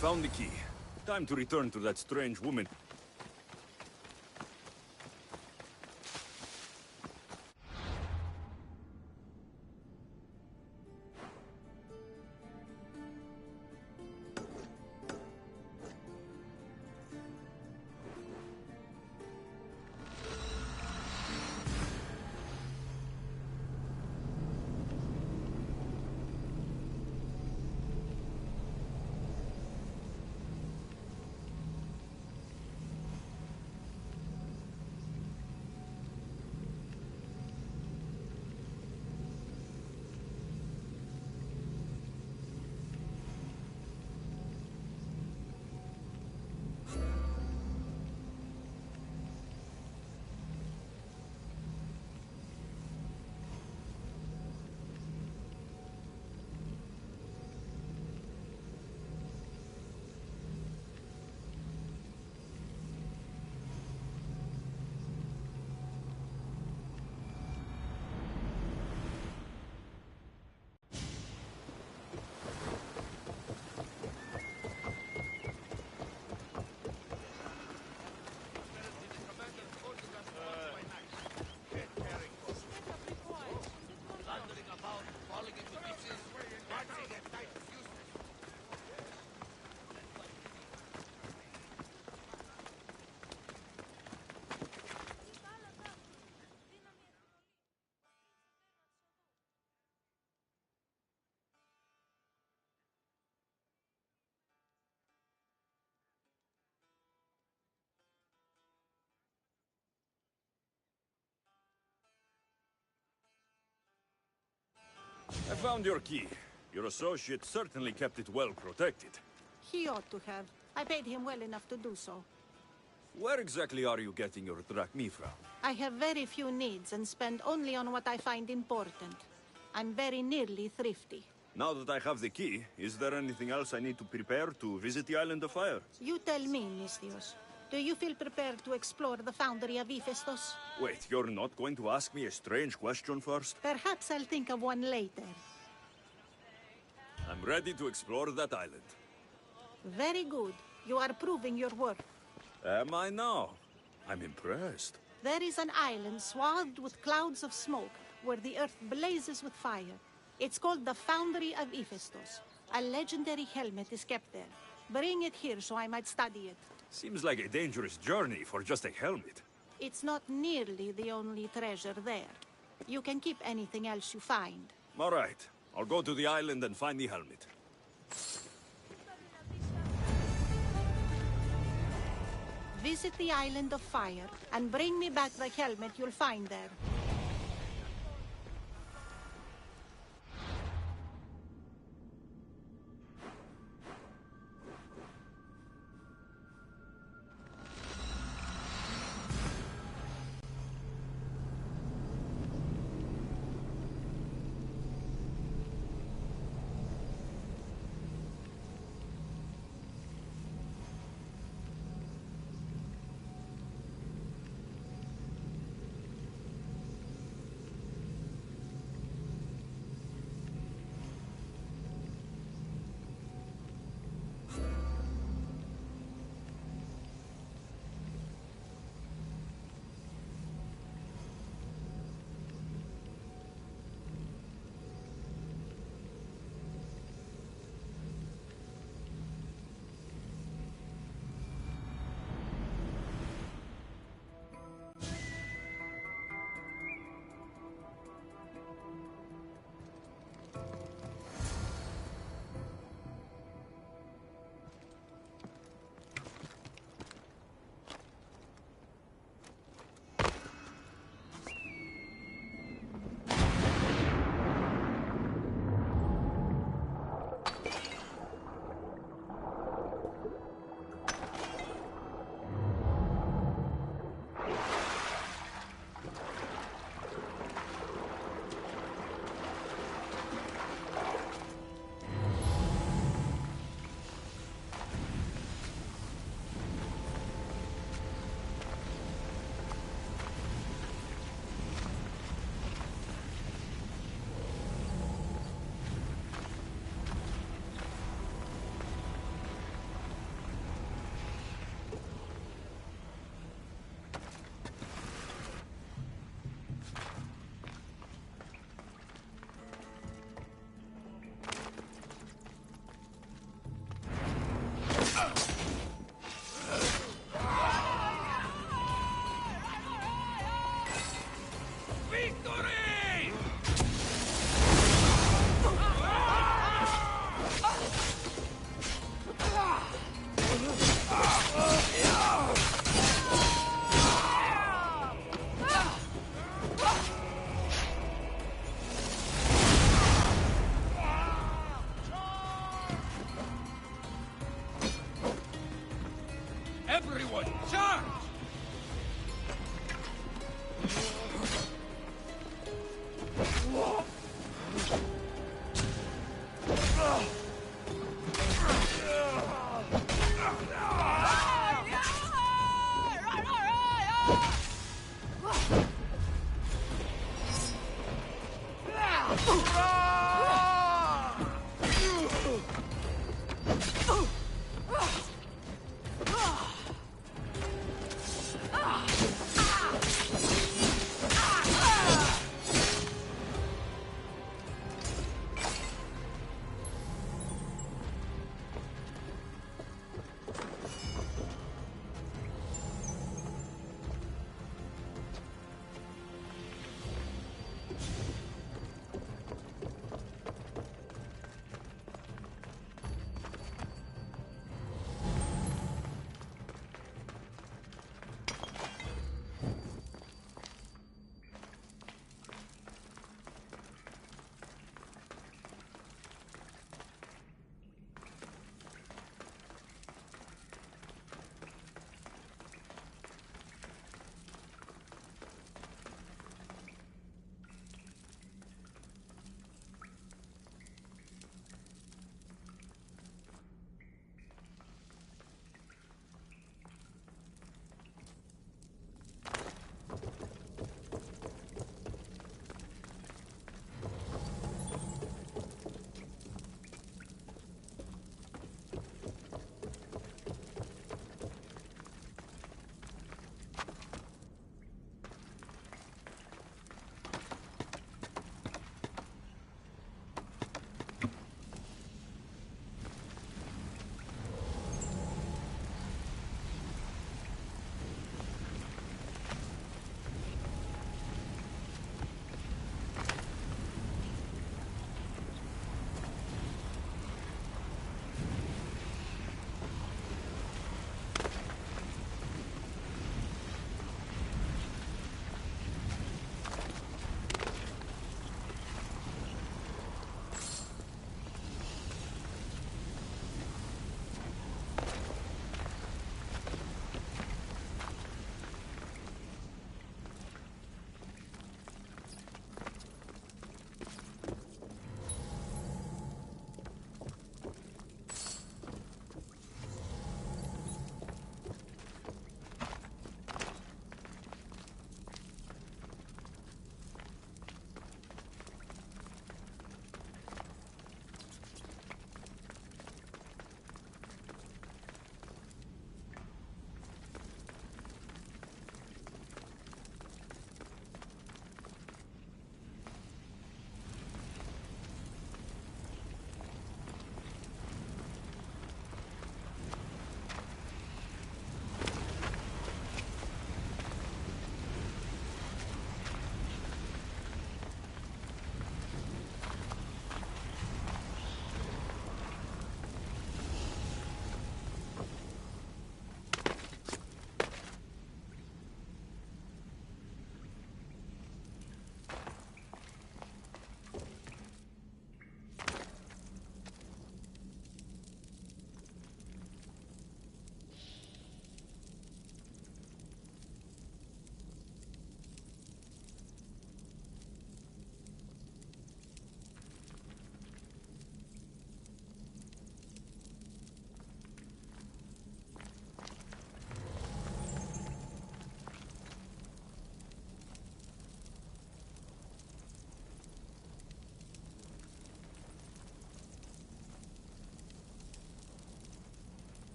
Found the key. Time to return to that strange woman. I found your key. Your associate certainly kept it well protected. He ought to have. I paid him well enough to do so. Where exactly are you getting your drachmi from? I have very few needs and spend only on what I find important. I'm very nearly thrifty. Now that I have the key, is there anything else I need to prepare to visit the Island of Fire? You tell me, Misthios. Do you feel prepared to explore the foundry of Hephaestus? Wait, you're not going to ask me a strange question first? Perhaps I'll think of one later. I'm ready to explore that island. Very good. You are proving your worth. Am I now? I'm impressed. There is an island swathed with clouds of smoke, where the earth blazes with fire. It's called the Foundry of Hephaestus. A legendary helmet is kept there. Bring it here so I might study it. Seems like a dangerous journey for just a helmet. It's not nearly the only treasure there. You can keep anything else you find. All right. I'll go to the island and find the helmet. Visit the Island of Fire and bring me back the helmet you'll find there.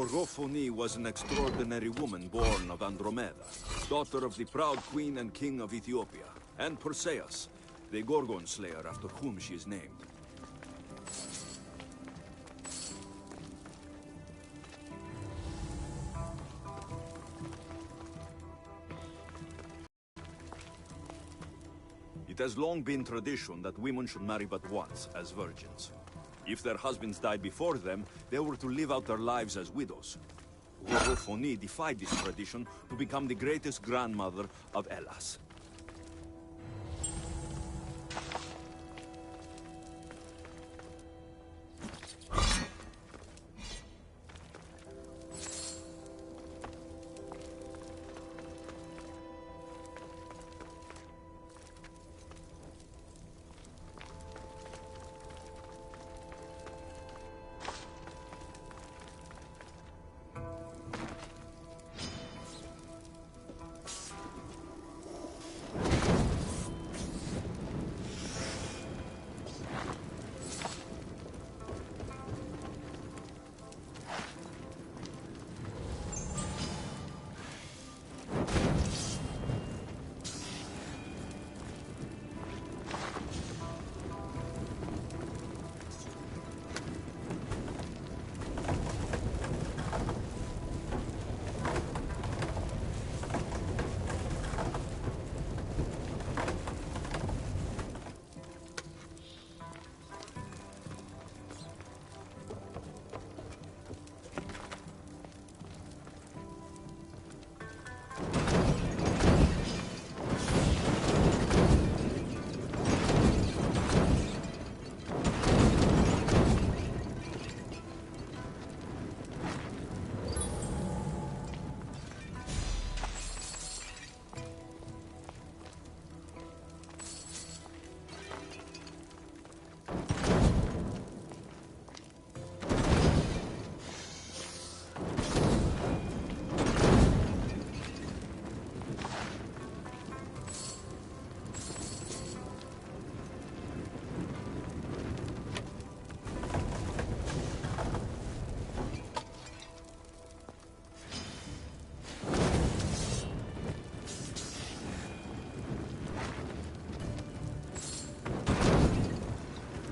Gorgophone was an extraordinary woman born of Andromeda, daughter of the proud queen and king of Ethiopia, and Perseus, the Gorgon slayer after whom she is named. It has long been tradition that women should marry but once, as virgins. If their husbands died before them, they were to live out their lives as widows. Gorgophone defied this tradition to become the greatest grandmother of Hellas.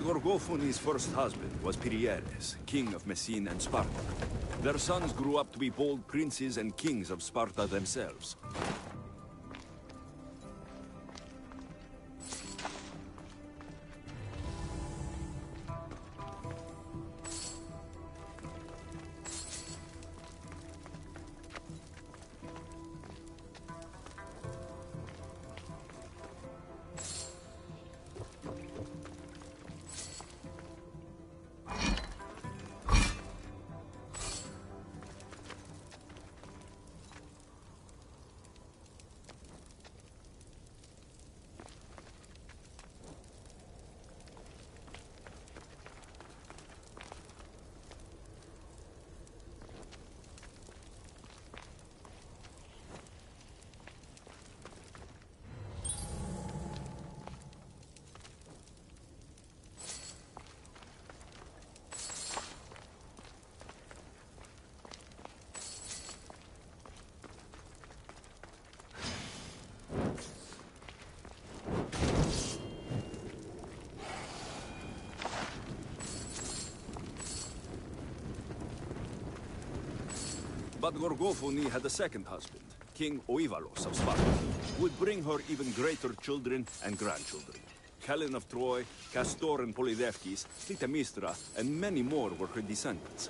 Gorgophone's first husband was Perieres, king of Messene and Sparta. Their sons grew up to be bold princes and kings of Sparta themselves. But Gorgophone had a second husband, King Oivalos of Sparta, who would bring her even greater children and grandchildren. Helen of Troy, Castor and Polydeuces, Clytemnestra, and many more were her descendants.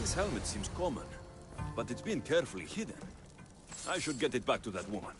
This helmet seems common, but it's been carefully hidden. I should get it back to that woman.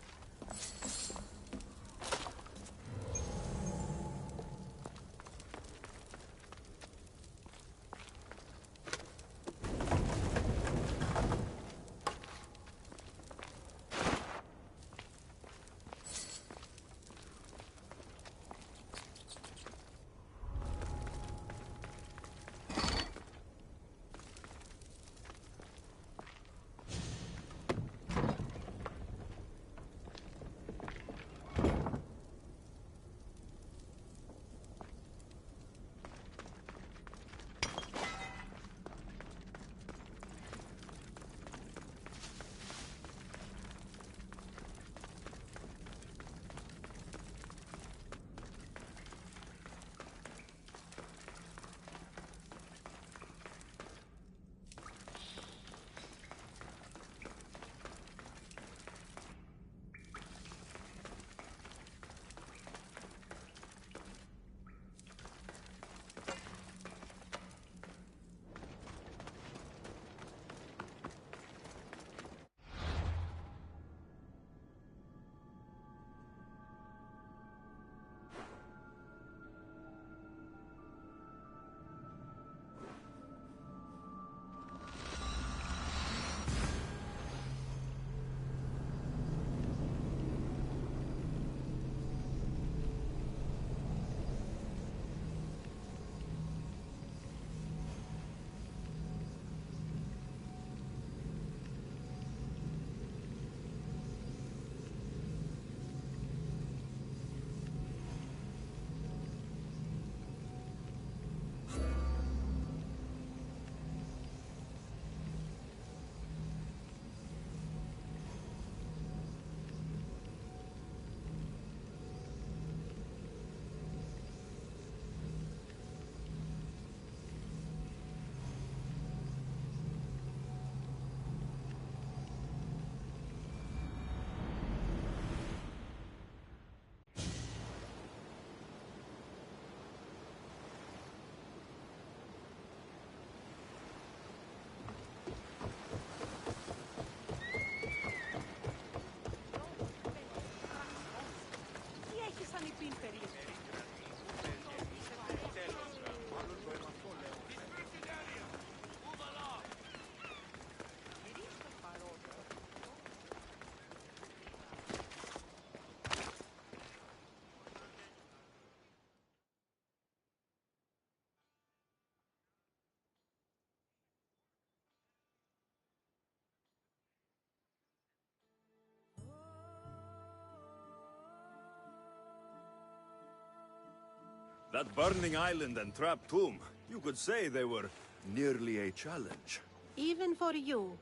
That burning island and trapped tomb, you could say they were nearly a challenge. Even for you.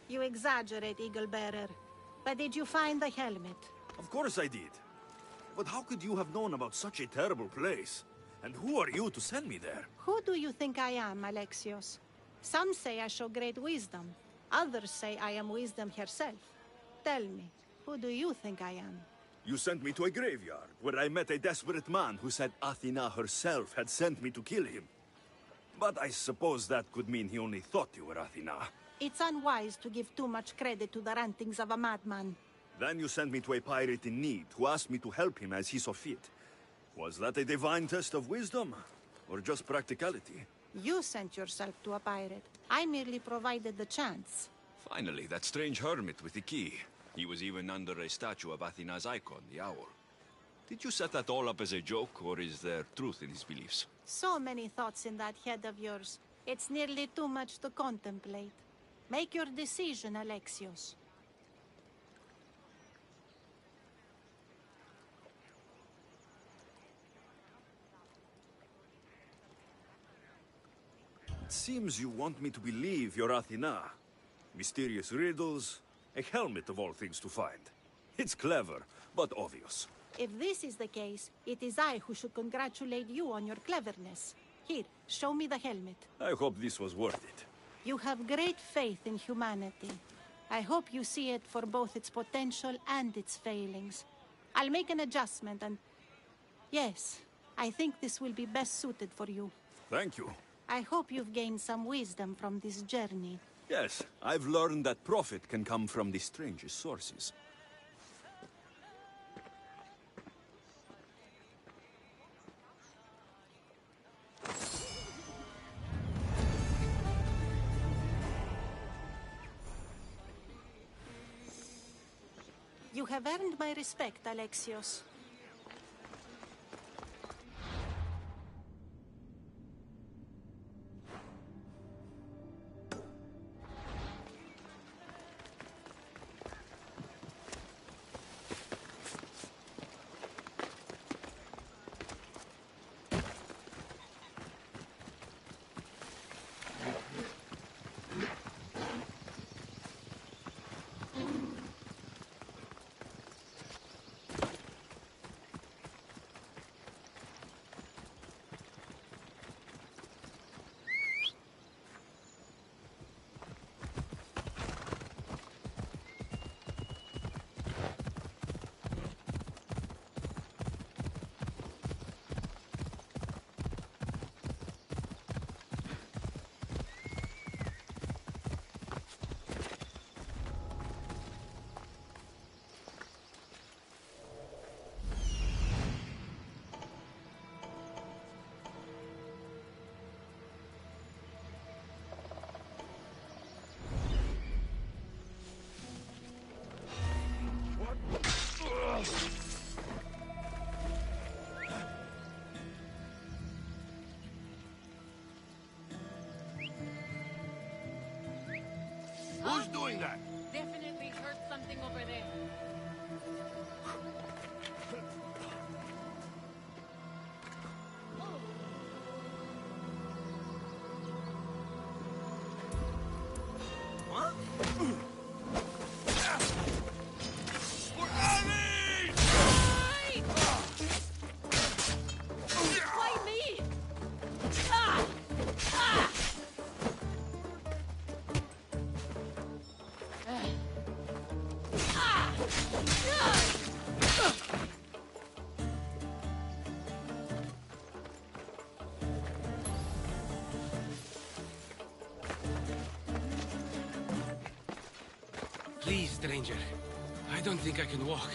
You exaggerate, Eagle Bearer. But did you find the helmet? Of course I did. But how could you have known about such a terrible place? And who are you to send me there? Who do you think I am, Alexios? Some say I show great wisdom. Others say I am wisdom herself. Tell me, who do you think I am? You sent me to a graveyard, where I met a desperate man who said Athena herself had sent me to kill him. But I suppose that could mean he only thought you were Athena. It's unwise to give too much credit to the rantings of a madman. Then you sent me to a pirate in need, who asked me to help him as he saw fit. Was that a divine test of wisdom, or just practicality? You sent yourself to a pirate. I merely provided the chance. Finally, that strange hermit with the key. He was even under a statue of Athena's icon, the owl. Did you set that all up as a joke, or is there truth in his beliefs? So many thoughts in that head of yours. It's nearly too much to contemplate. Make your decision, Alexios. It seems you want me to believe you're Athena. Mysterious riddles, a helmet of all things to find. It's clever, but obvious. If this is the case, it is I who should congratulate you on your cleverness. Here, show me the helmet. I hope this was worth it. You have great faith in humanity. I hope you see it for both its potential and its failings. I'll make an adjustment and... Yes, I think this will be best suited for you. Thank you. I hope you've gained some wisdom from this journey. Yes, I've learned that profit can come from the strangest sources. You have earned my respect, Alexios. Who's doing that? Definitely heard something over there. What? Why me? Please, stranger. I don't think I can walk.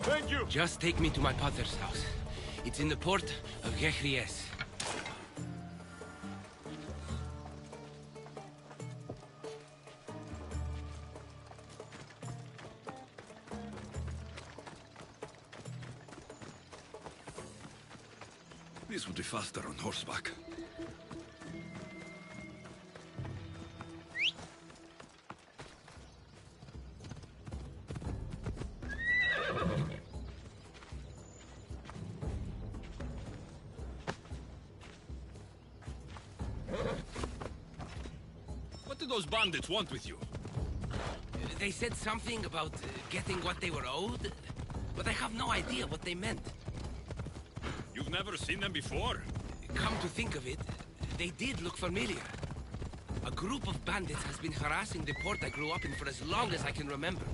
Thank you. Just take me to my father's house. It's in the port of Redgear. This would be faster on horseback. What do those bandits want with you? They said something about getting what they were owed, but I have no idea what they meant. You've never seen them before? Come to think of it, they did look familiar. A group of bandits has been harassing the port I grew up in for as long as I can remember.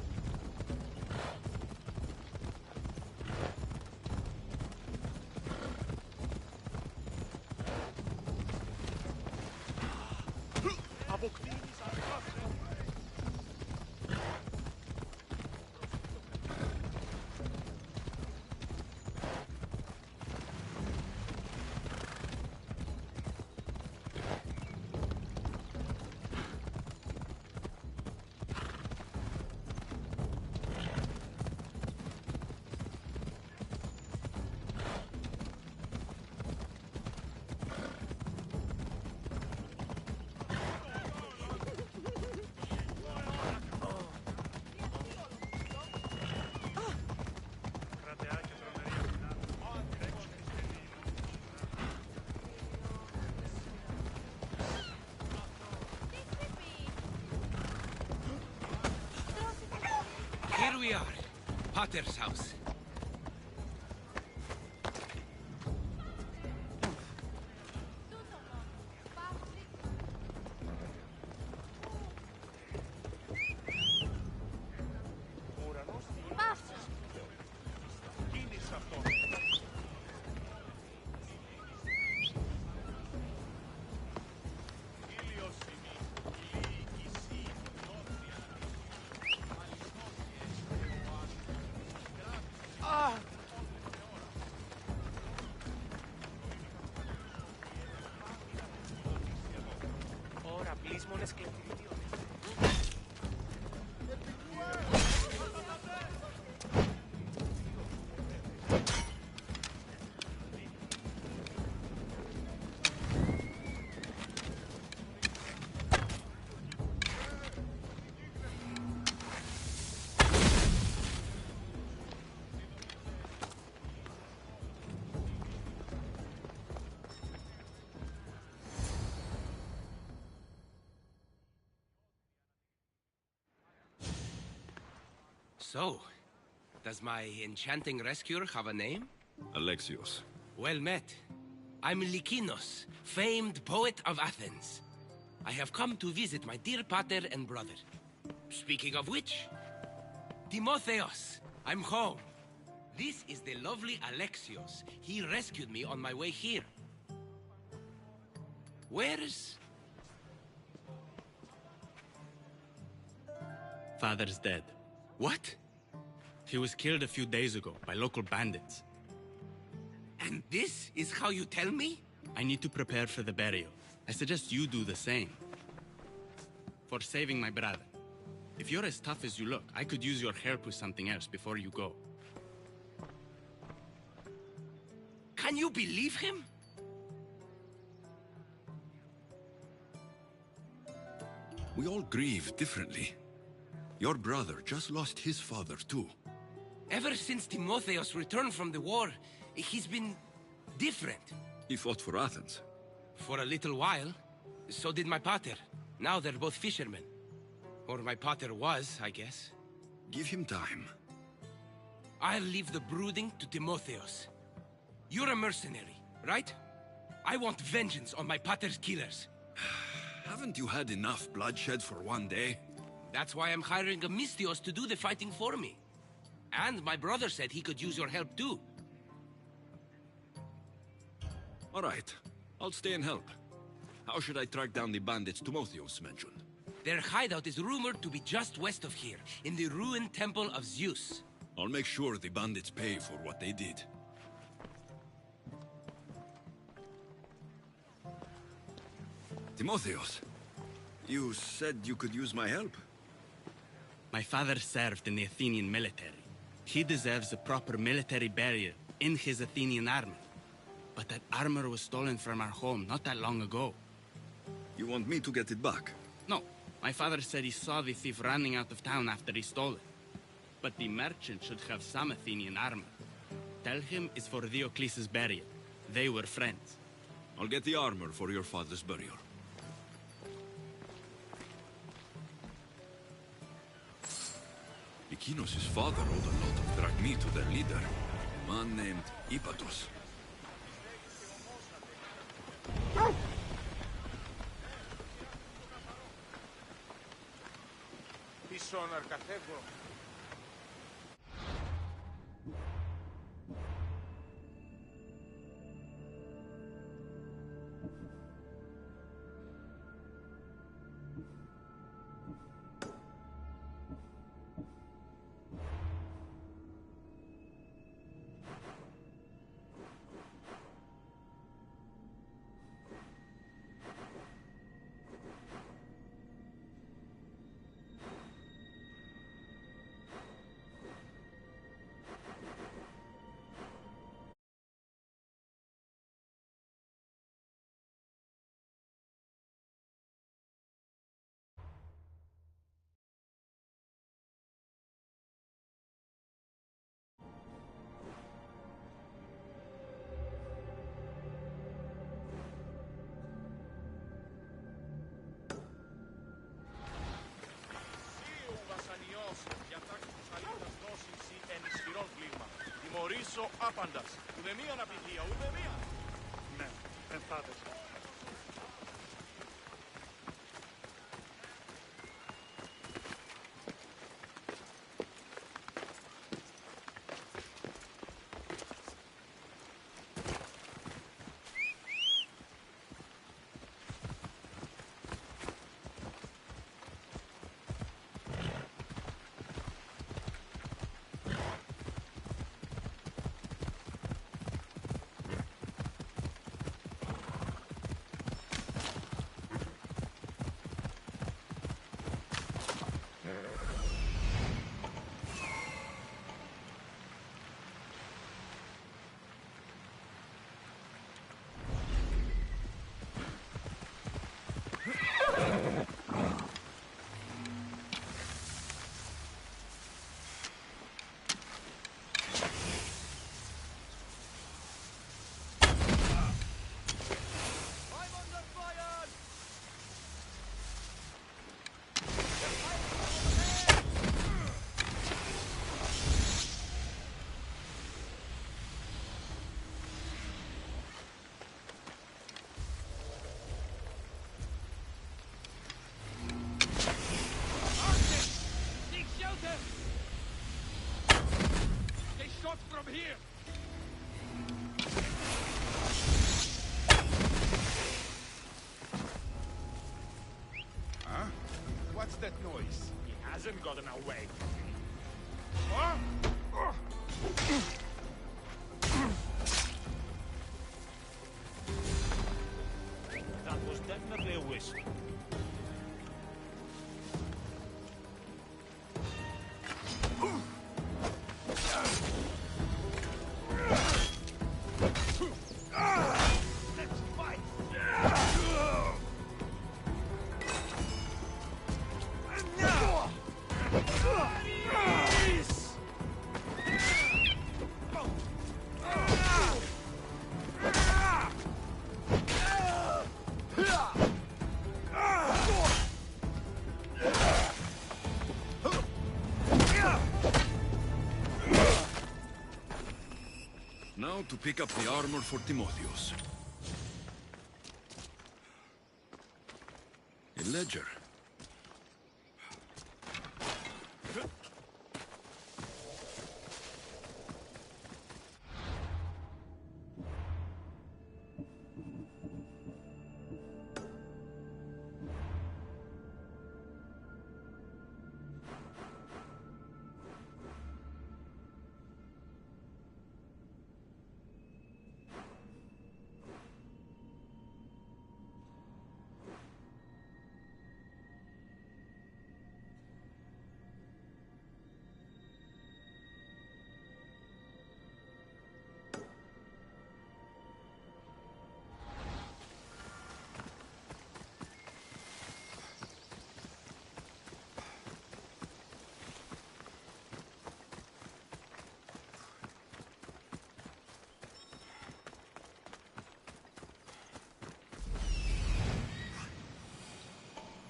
Here we are, Potter's house. So, does my enchanting rescuer have a name? Alexios. Well met. I'm Lykinos, famed poet of Athens. I have come to visit my dear pater and brother. Speaking of which, Timotheos, I'm home. This is the lovely Alexios. He rescued me on my way here. Where's... Father's dead. What? He was killed a few days ago by local bandits. And this is how you tell me? I need to prepare for the burial. I suggest you do the same. For saving my brother. If you're as tough as you look, I could use your help with something else before you go. Can you believe him? We all grieve differently. Your brother just lost his father, too. Ever since Timotheos returned from the war, he's been different. He fought for Athens. For a little while. So did my pater. Now they're both fishermen. Or my pater was, I guess. Give him time. I'll leave the brooding to Timotheos. You're a mercenary, right? I want vengeance on my pater's killers. Haven't you had enough bloodshed for one day? That's why I'm hiring a Misthios to do the fighting for me. And my brother said he could use your help too. All right. I'll stay and help. How should I track down the bandits Timotheos mentioned? Their hideout is rumored to be just west of here, in the ruined temple of Zeus. I'll make sure the bandits pay for what they did. Timotheos, you said you could use my help? My father served in the Athenian military. He deserves a proper military burial in his Athenian armor. But that armor was stolen from our home not that long ago. You want me to get it back? No. My father said he saw the thief running out of town after he stole it. But the merchant should have some Athenian armor. Tell him it's for Diocles' burial. They were friends. I'll get the armor for your father's burial. Lykinos' father owed a lot of drachmi to their leader, a man named Ipatos. Πίσω ναρκαθεύω. Τιμωρήσω άπαντας. Ούτε μία αναπηδία, ούτε μία. Ναι, εμφάτες. Not from here! Huh? What's that noise? He hasn't gotten away. Huh? That was definitely a whistle. Let's fight! Now to pick up the armor for Timotheus. A ledger.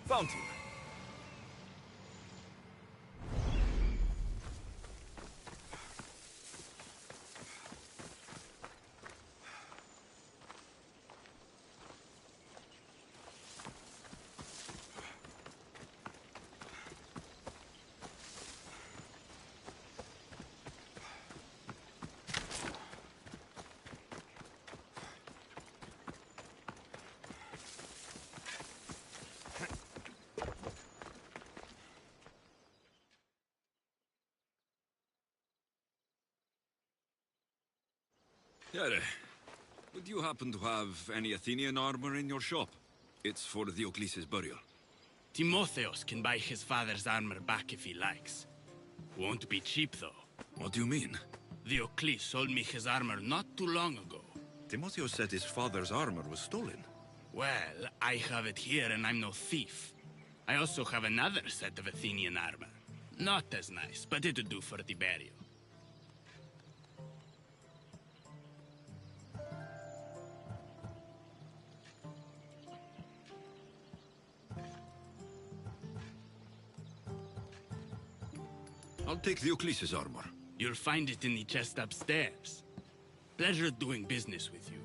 Found him. Yare, would you happen to have any Athenian armor in your shop? It's for Diocles' burial. Timotheus can buy his father's armor back if he likes. Won't be cheap, though. What do you mean? Diocles sold me his armor not too long ago. Timotheus said his father's armor was stolen. Well, I have it here and I'm no thief. I also have another set of Athenian armor. Not as nice, but it'll do for the burial. I'll take Diocles' armor. You'll find it in the chest upstairs. Pleasure doing business with you.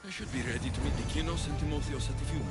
I should be ready to meet Lykinos and Timotheus at the funeral.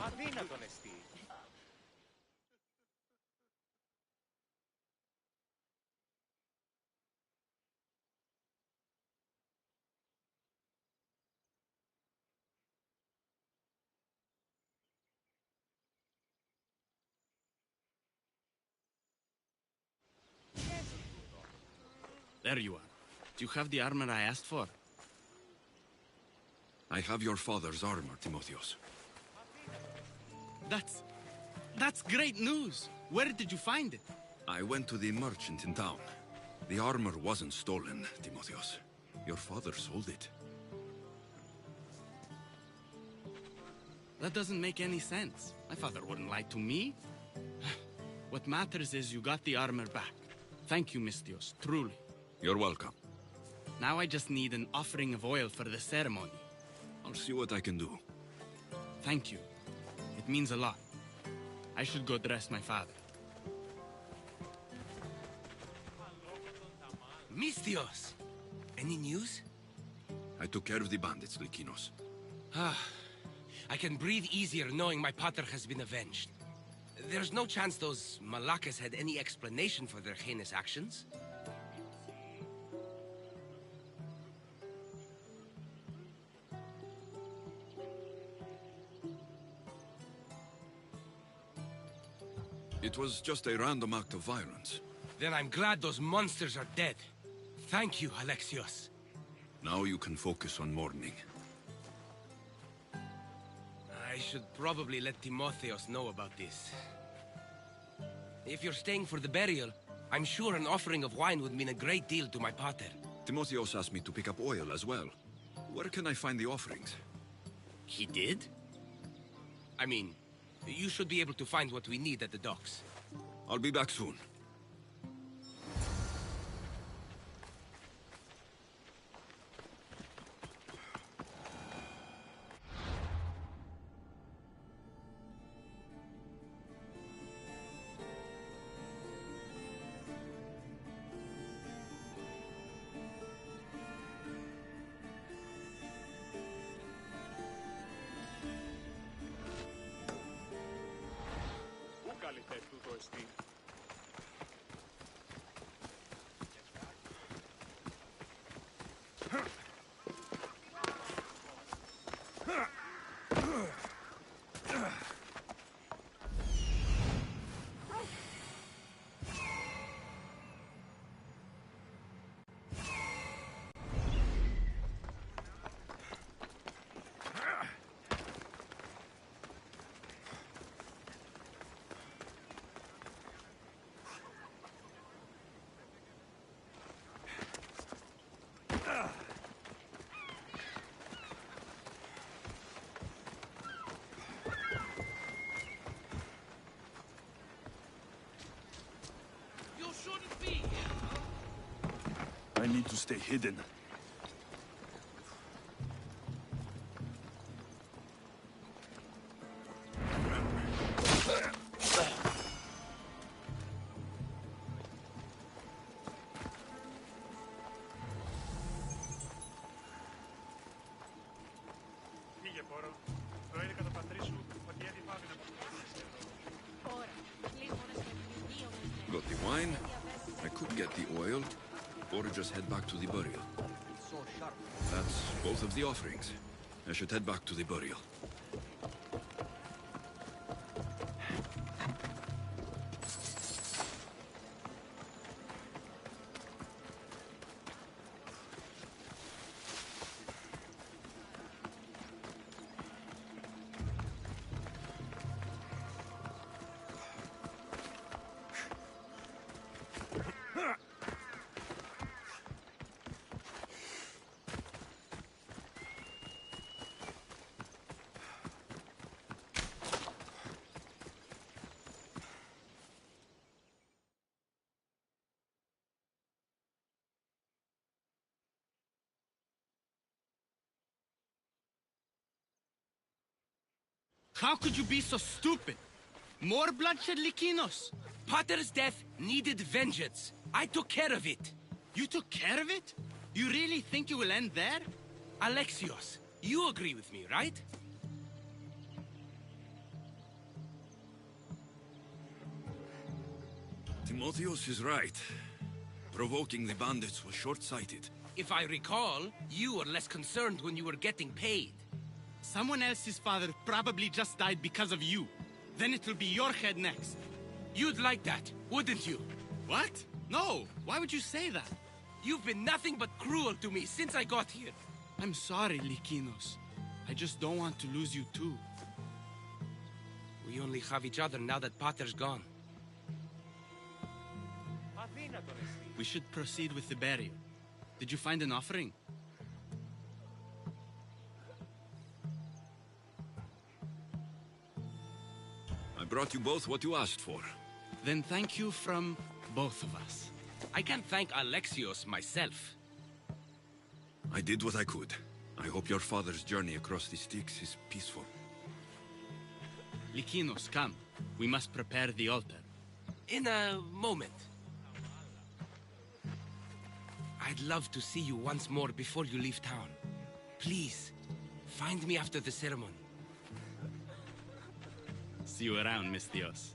Αδύνατον εστί. there you are. Do you have the armor I asked for? I have your father's armor, Timotheos. That's great news. Where did you find it? I went to the merchant in town. The armor wasn't stolen, Timotheos. Your father sold it. That doesn't make any sense. My father wouldn't lie to me. What matters is you got the armor back. Thank you, Misthios, truly. You're welcome. Now I just need an offering of oil for the ceremony. I'll see what I can do. Thank you. It means a lot. I should go dress my father. Misthios! Any news? I took care of the bandits, Lykinos. I can breathe easier knowing my pater has been avenged. There's no chance those Malakas had any explanation for their heinous actions? It was just a random act of violence. Then I'm glad those monsters are dead. Thank you, Alexios. Now you can focus on mourning. I should probably let Timotheos know about this. If you're staying for the burial, I'm sure an offering of wine would mean a great deal to my pater. Timotheos asked me to pick up oil as well. Where can I find the offerings? He did? I mean, you should be able to find what we need at the docks. I'll be back soon. I need to stay hidden. Πήγε, Πόρο. Το έλεγα το πατρί σου ότι ήδη πάμε να Got the wine. I could get the oil, or just head back to the burial. That's both of the offerings. I should head back to the burial. How could you be so stupid? More bloodshed, Lykinos? Pater's death needed vengeance. I took care of it. You took care of it? You really think you will end there? Alexios, you agree with me, right? Timotheos is right. Provoking the bandits was short-sighted. If I recall, you were less concerned when you were getting paid. Someone else's father probably just died because of you. Then it will be your head next. You'd like that, wouldn't you? What? No, why would you say that? You've been nothing but cruel to me since I got here. I'm sorry, Likinos. I just don't want to lose you too. We only have each other now that Pater's gone. We should proceed with the burial. Did you find an offering? I brought you both what you asked for. Then thank you from both of us. I can't thank Alexios myself. I did what I could. I hope your father's journey across the Styx is peaceful. Likinos, come. We must prepare the altar. In a moment. I'd love to see you once more before you leave town. Please, find me after the ceremony. See you around, Mistios.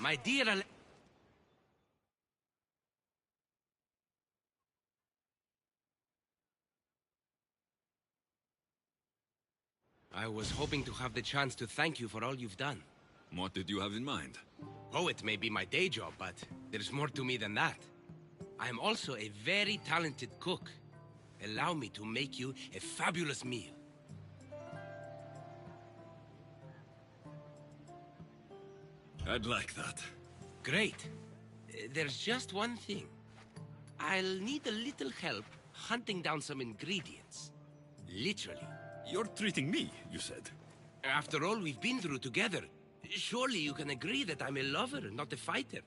My dear I was hoping to have the chance to thank you for all you've done. What did you have in mind? Poet may be my day job, but there's more to me than that. I am also a very talented cook. Allow me to make you a fabulous meal. I'd like that. Great. There's just one thing. I'll need a little help hunting down some ingredients. Literally. You're treating me, you said. After all we've been through together, surely you can agree that I'm a lover, not a fighter.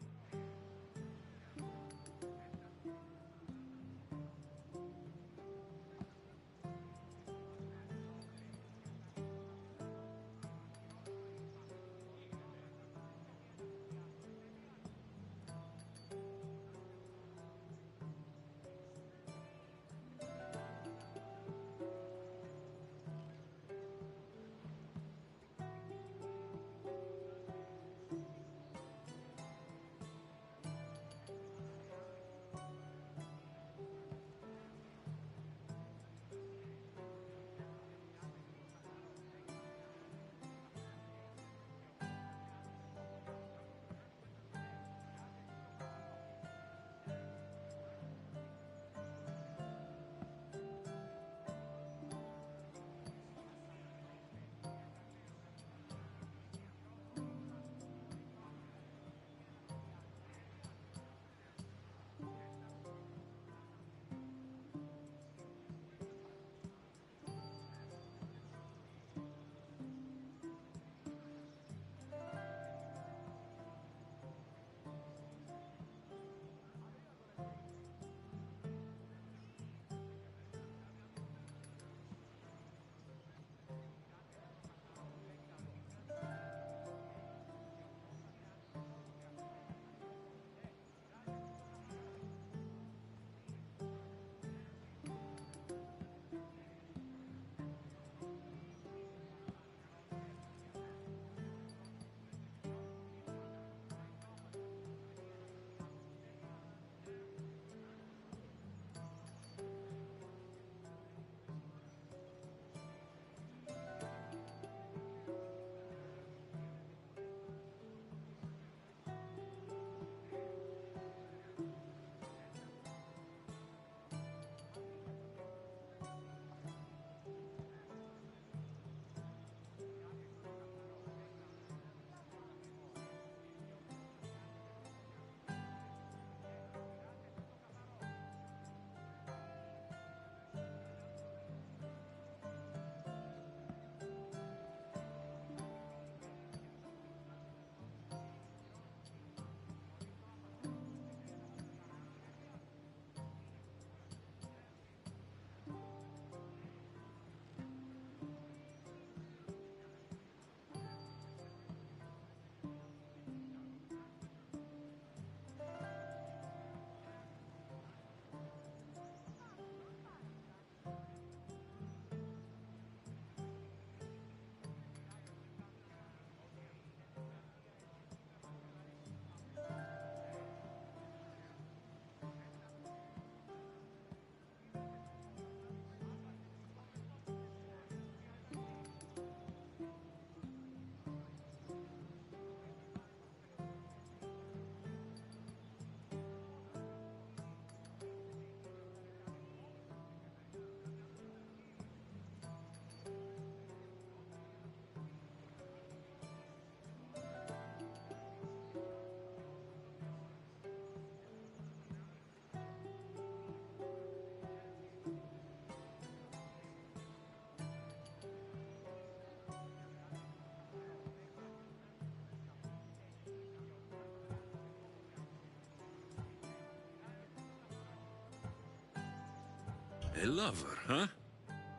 A lover, huh?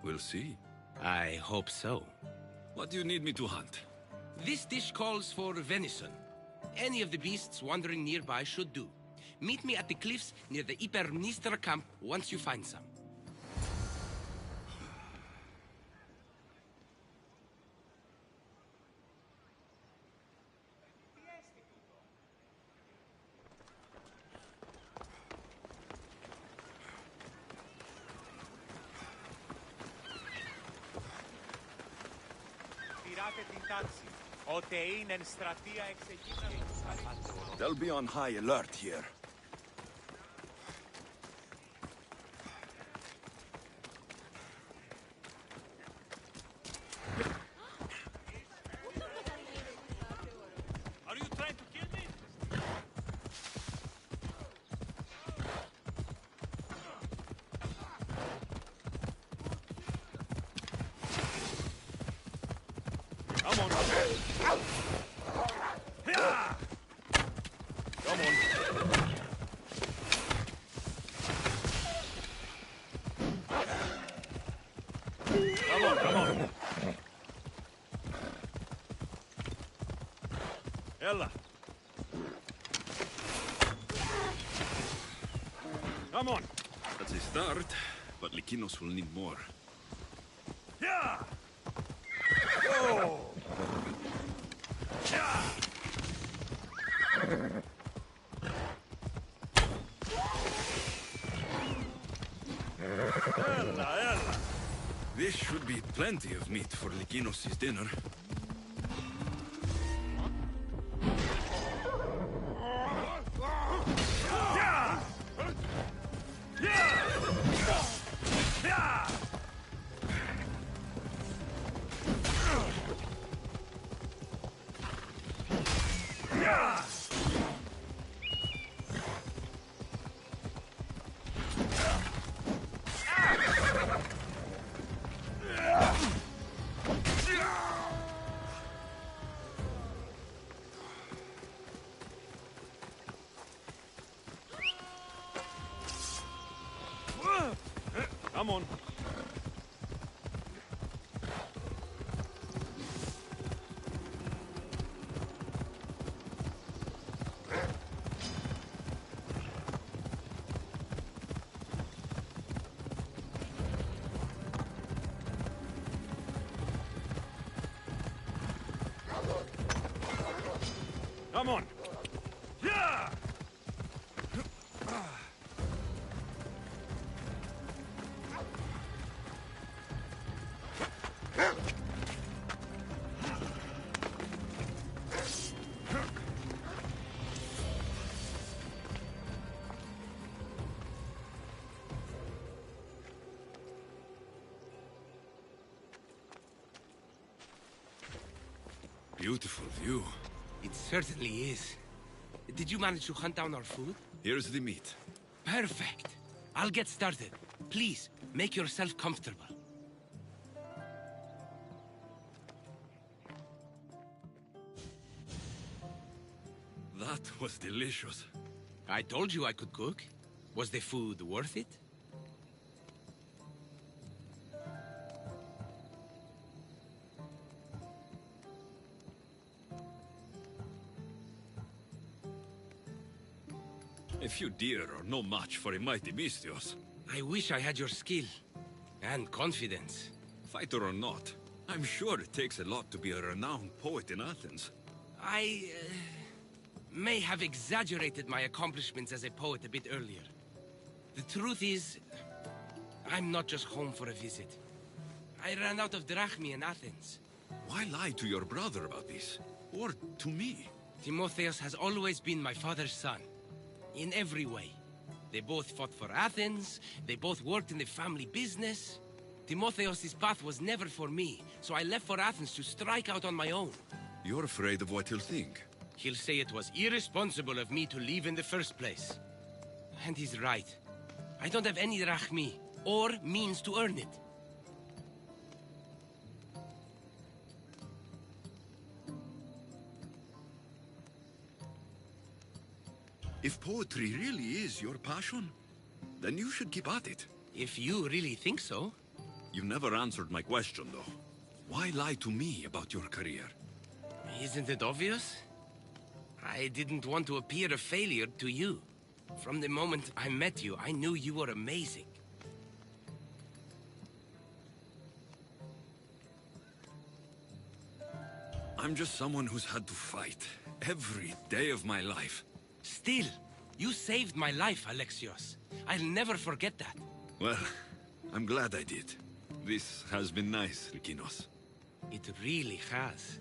We'll see. I hope so. What do you need me to hunt? This dish calls for venison. Any of the beasts wandering nearby should do. Meet me at the cliffs near the Ipermnistra camp once you find some. They'll be on high alert here. Are you trying to kill me? Come on. Come on. Come on. Ella. Come on. That's a start, but Likinos will need more. Yeah! Go! Yeah! Ella. This should be plenty of meat for Likinos' dinner. Come on. Come on. Yeah! Beautiful view. It certainly is. Did you manage to hunt down our food? Here's the meat. Perfect. I'll get started. Please, make yourself comfortable. That was delicious. I told you I could cook. Was the food worth it? A few deer are no match for a mighty Mistios. I wish I had your skill. And confidence. Fighter or not, I'm sure it takes a lot to be a renowned poet in Athens. I may have exaggerated my accomplishments as a poet a bit earlier. The truth is, I'm not just home for a visit. I ran out of drachmi in Athens. Why lie to your brother about this? Or to me? Timotheus has always been my father's son. In every way. They both fought for Athens, they both worked in the family business. Timotheus' path was never for me, so I left for Athens to strike out on my own. You're afraid of what he'll think. He'll say it was irresponsible of me to leave in the first place. And he's right. I don't have any drachmi, or means to earn it. If poetry really is your passion, then you should keep at it. If you really think so. You never answered my question, though. Why lie to me about your career? Isn't it obvious? I didn't want to appear a failure to you. From the moment I met you, I knew you were amazing. I'm just someone who's had to fight every day of my life. Still, you saved my life, Alexios. I'll never forget that. Well, I'm glad I did. This has been nice, Lykinos. It really has.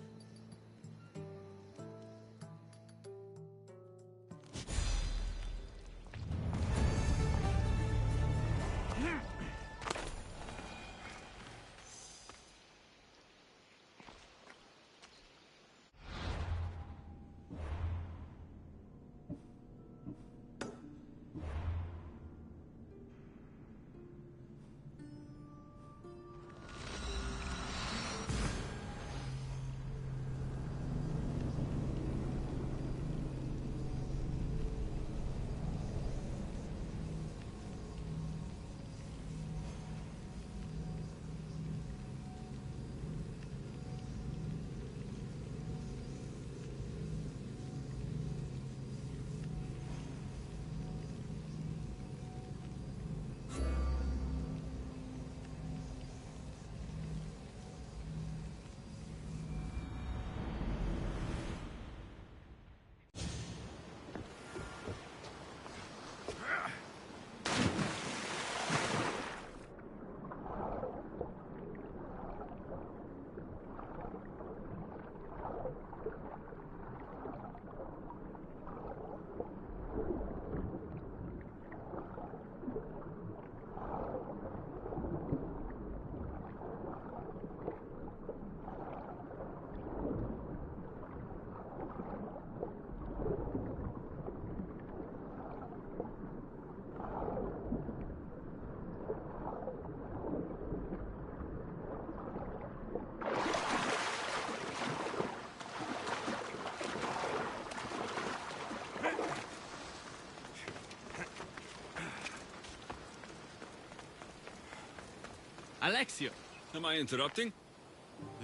Alexio! Am I interrupting?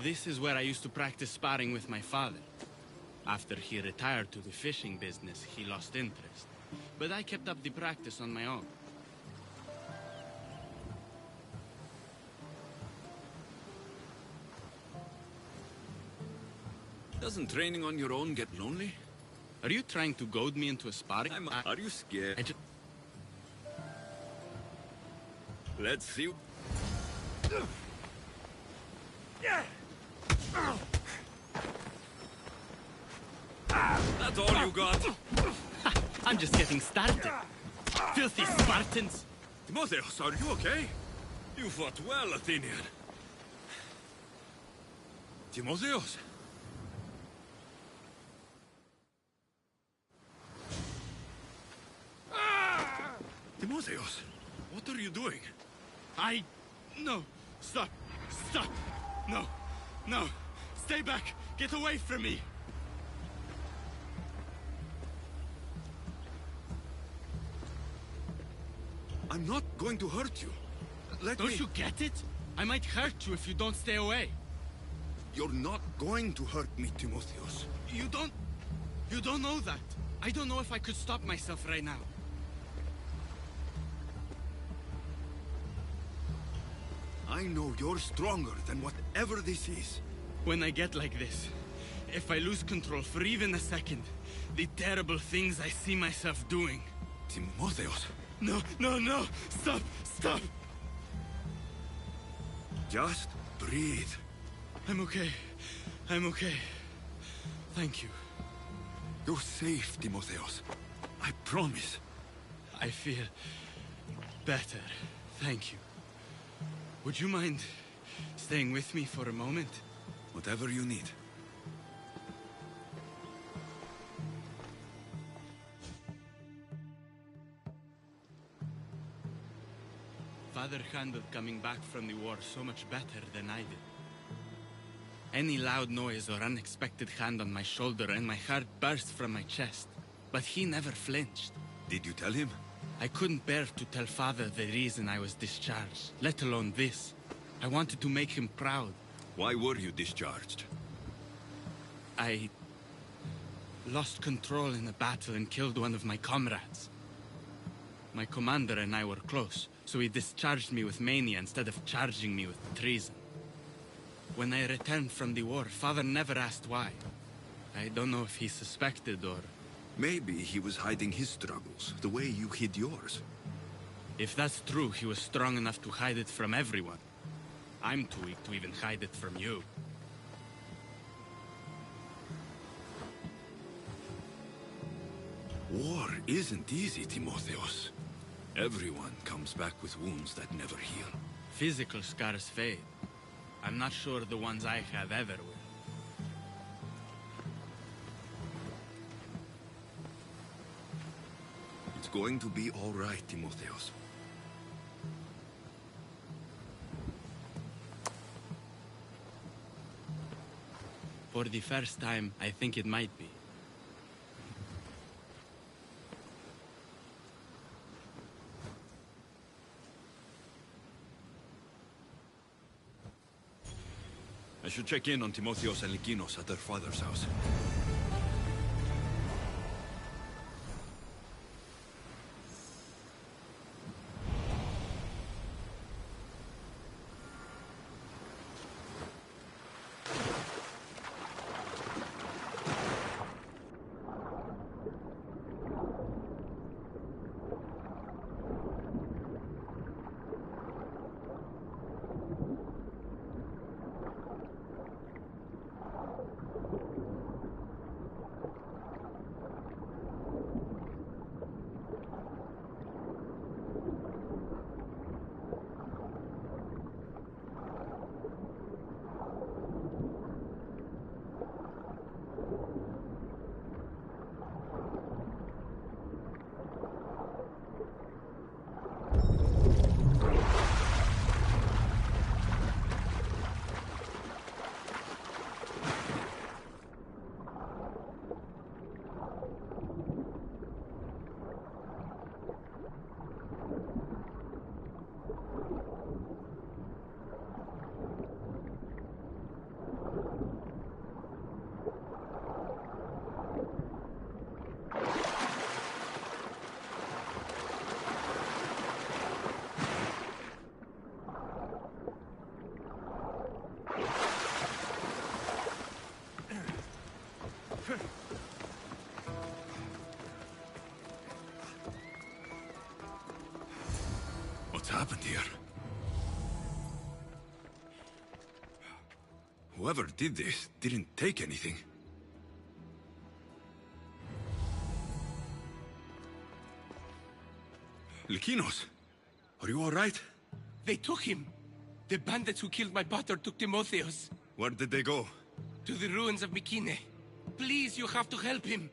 This is where I used to practice sparring with my father. After he retired to the fishing business, he lost interest. But I kept up the practice on my own. Doesn't training on your own get lonely? Are you trying to goad me into a sparring? Are you scared? Let's see. That's all you got? I'm just getting started. Filthy Spartans! Timotheos, are you okay? You fought well, Athenian. Timotheos? Timotheos, what are you doing? No. Stop. Stop. No. No. Stay back. Get away from me. I'm not going to hurt you. Don't you get it? I might hurt you if you don't stay away. You're not going to hurt me, Timotheos. You don't know that. I don't know if I could stop myself right now. I know you're stronger than whatever this is. When I get like this, if I lose control for even a second, the terrible things I see myself doing. Timotheos. No, no, no! Stop! Stop! Just breathe. I'm okay. I'm okay. Thank you. You're safe, Timotheos. I promise. I feel better. Thank you. Would you mind staying with me for a moment? Whatever you need. Father handled coming back from the war so much better than I did. Any loud noise or unexpected hand on my shoulder and my heart burst from my chest. But he never flinched. Did you tell him? I couldn't bear to tell Father the reason I was discharged, let alone this. I wanted to make him proud. Why were you discharged? I lost control in a battle and killed one of my comrades. My commander and I were close, so he discharged me with mania instead of charging me with treason. When I returned from the war, Father never asked why. I don't know if he suspected or... Maybe he was hiding his struggles, the way you hid yours. If that's true, he was strong enough to hide it from everyone. I'm too weak to even hide it from you. War isn't easy, Timotheos. Everyone comes back with wounds that never heal. Physical scars fade. I'm not sure the ones I have ever will. It's going to be all right, Timotheos. For the first time, I think it might be. I should check in on Timotheos and Lykinos at their father's house. What's happened here? Whoever did this didn't take anything. Lykinos, are you all right? They took him. The bandits who killed my brother took Timotheos. Where did they go? To the ruins of Mykine. Please, you have to help him.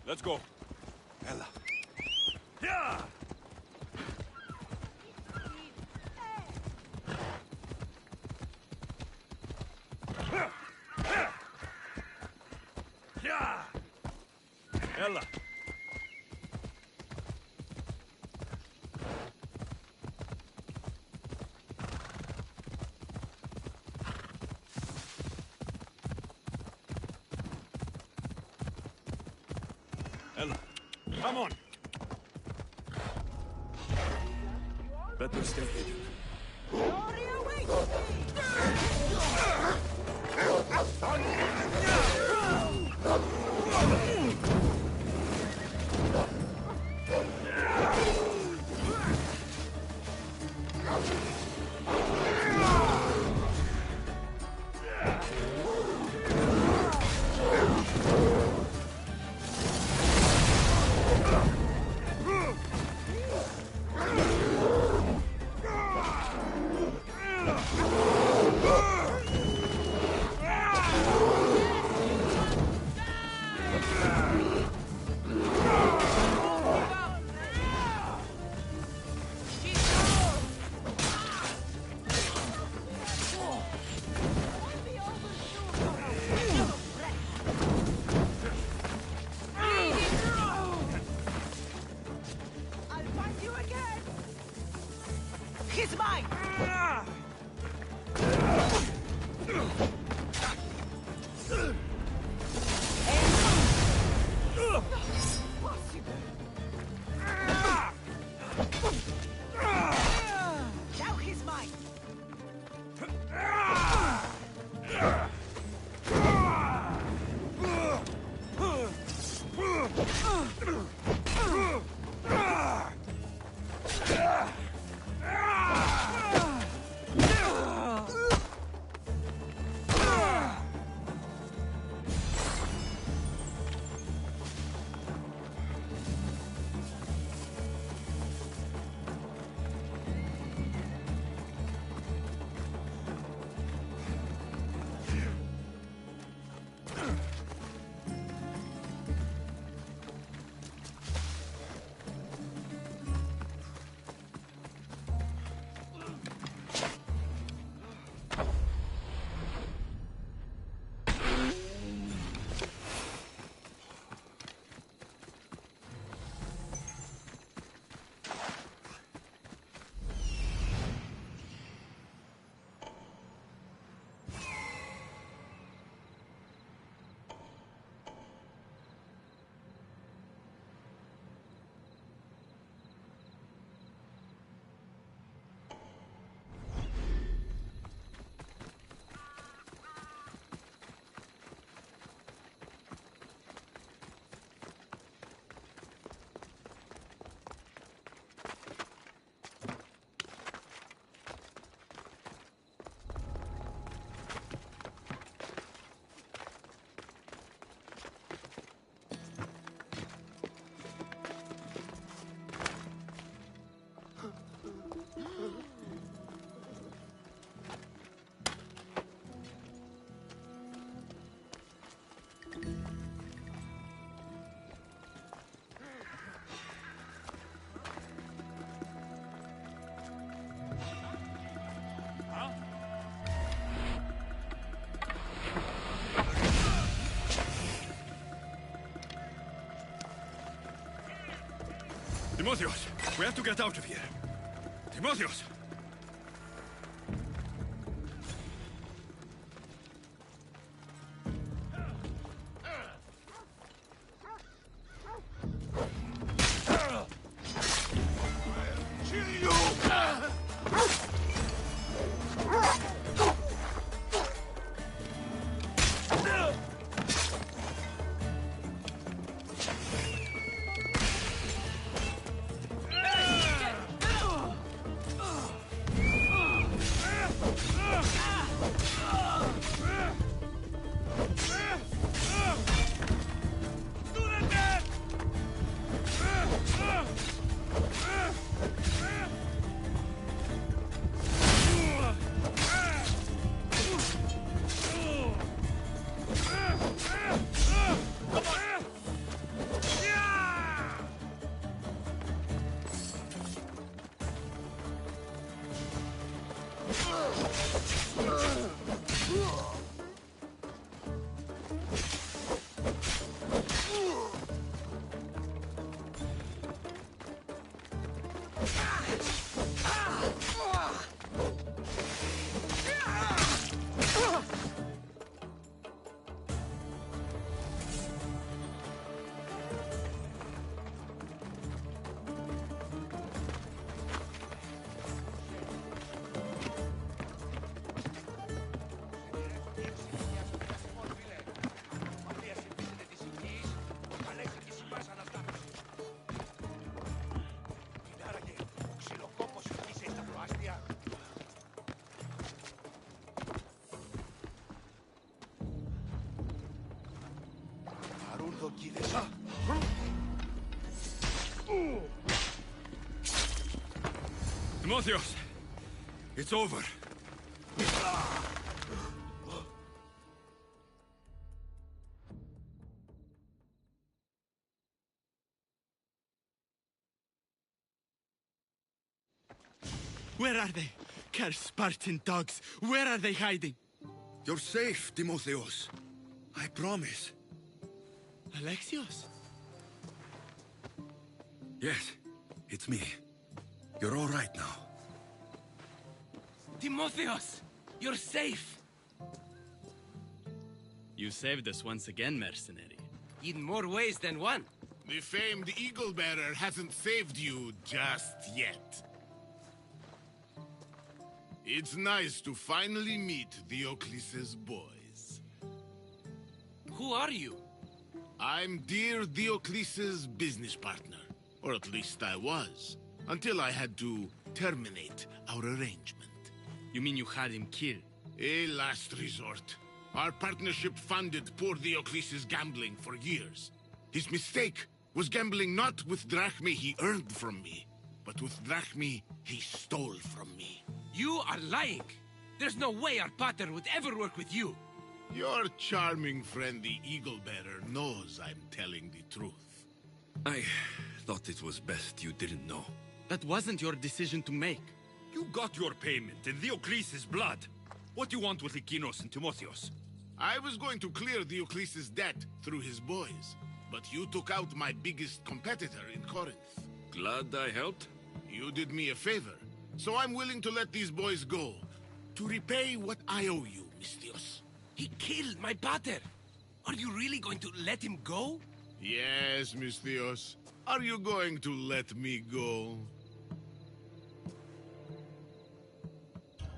Let's go. Ella. Yeah! Ella. Ella, come on. Better stay hidden. Glory awaits me! He's mine! Now he's mine! Timotheus, we have to get out of here. Timotheus! Timotheus! It's over. Where are they? Cursed Spartan dogs! Where are they hiding? You're safe, Timotheos. I promise. Alexios? Yes, it's me. You're all right now. Timotheos! You're safe! You saved us once again, mercenary. In more ways than one. The famed Eagle Bearer hasn't saved you just yet. It's nice to finally meet Diocles' boys. Who are you? I'm dear Diocles' business partner. Or at least I was. Until I had to terminate our arrangement. You mean you had him killed? A last resort. Our partnership funded poor Diocles' gambling for years. His mistake was gambling not with drachmae he earned from me, but with drachmae he stole from me. You are lying! There's no way our pater would ever work with you! Your charming friend, the Eagle Bearer, knows I'm telling the truth. I thought it was best you didn't know. That wasn't your decision to make. You got your payment in Diocles' blood. What do you want with Lykinos and Timotheos? I was going to clear Diocles' debt through his boys, but you took out my biggest competitor in Corinth. Glad I helped. You did me a favor, so I'm willing to let these boys go, to repay what I owe you, Misthios. He killed my pater! Are you really going to let him go? Yes, Misthios. Are you going to let me go?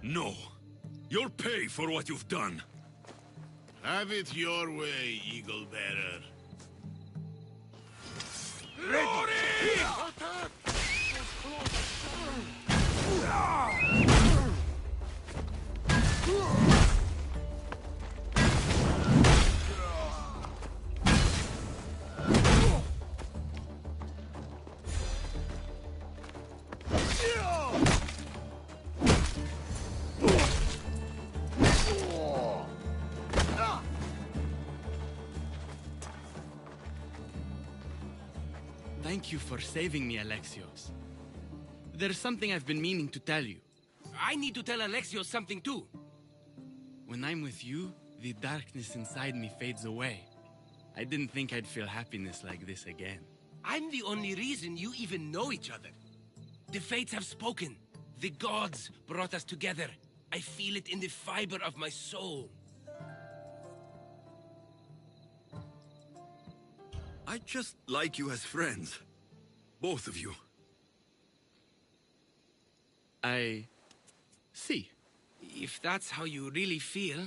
No. You'll pay for what you've done. Have it your way, Eagle Bearer. Ready! Thank you for saving me, Alexios. There's something I've been meaning to tell you. I need to tell Alexios something too. When I'm with you, the darkness inside me fades away. I didn't think I'd feel happiness like this again. I'm the only reason you even know each other. The fates have spoken. The gods brought us together. I feel it in the fiber of my soul. I just like you as friends. Both of you. I see. If that's how you really feel...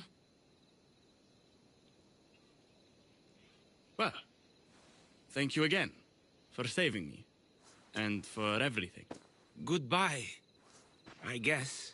Well, thank you again for saving me. And for everything. Goodbye, I guess.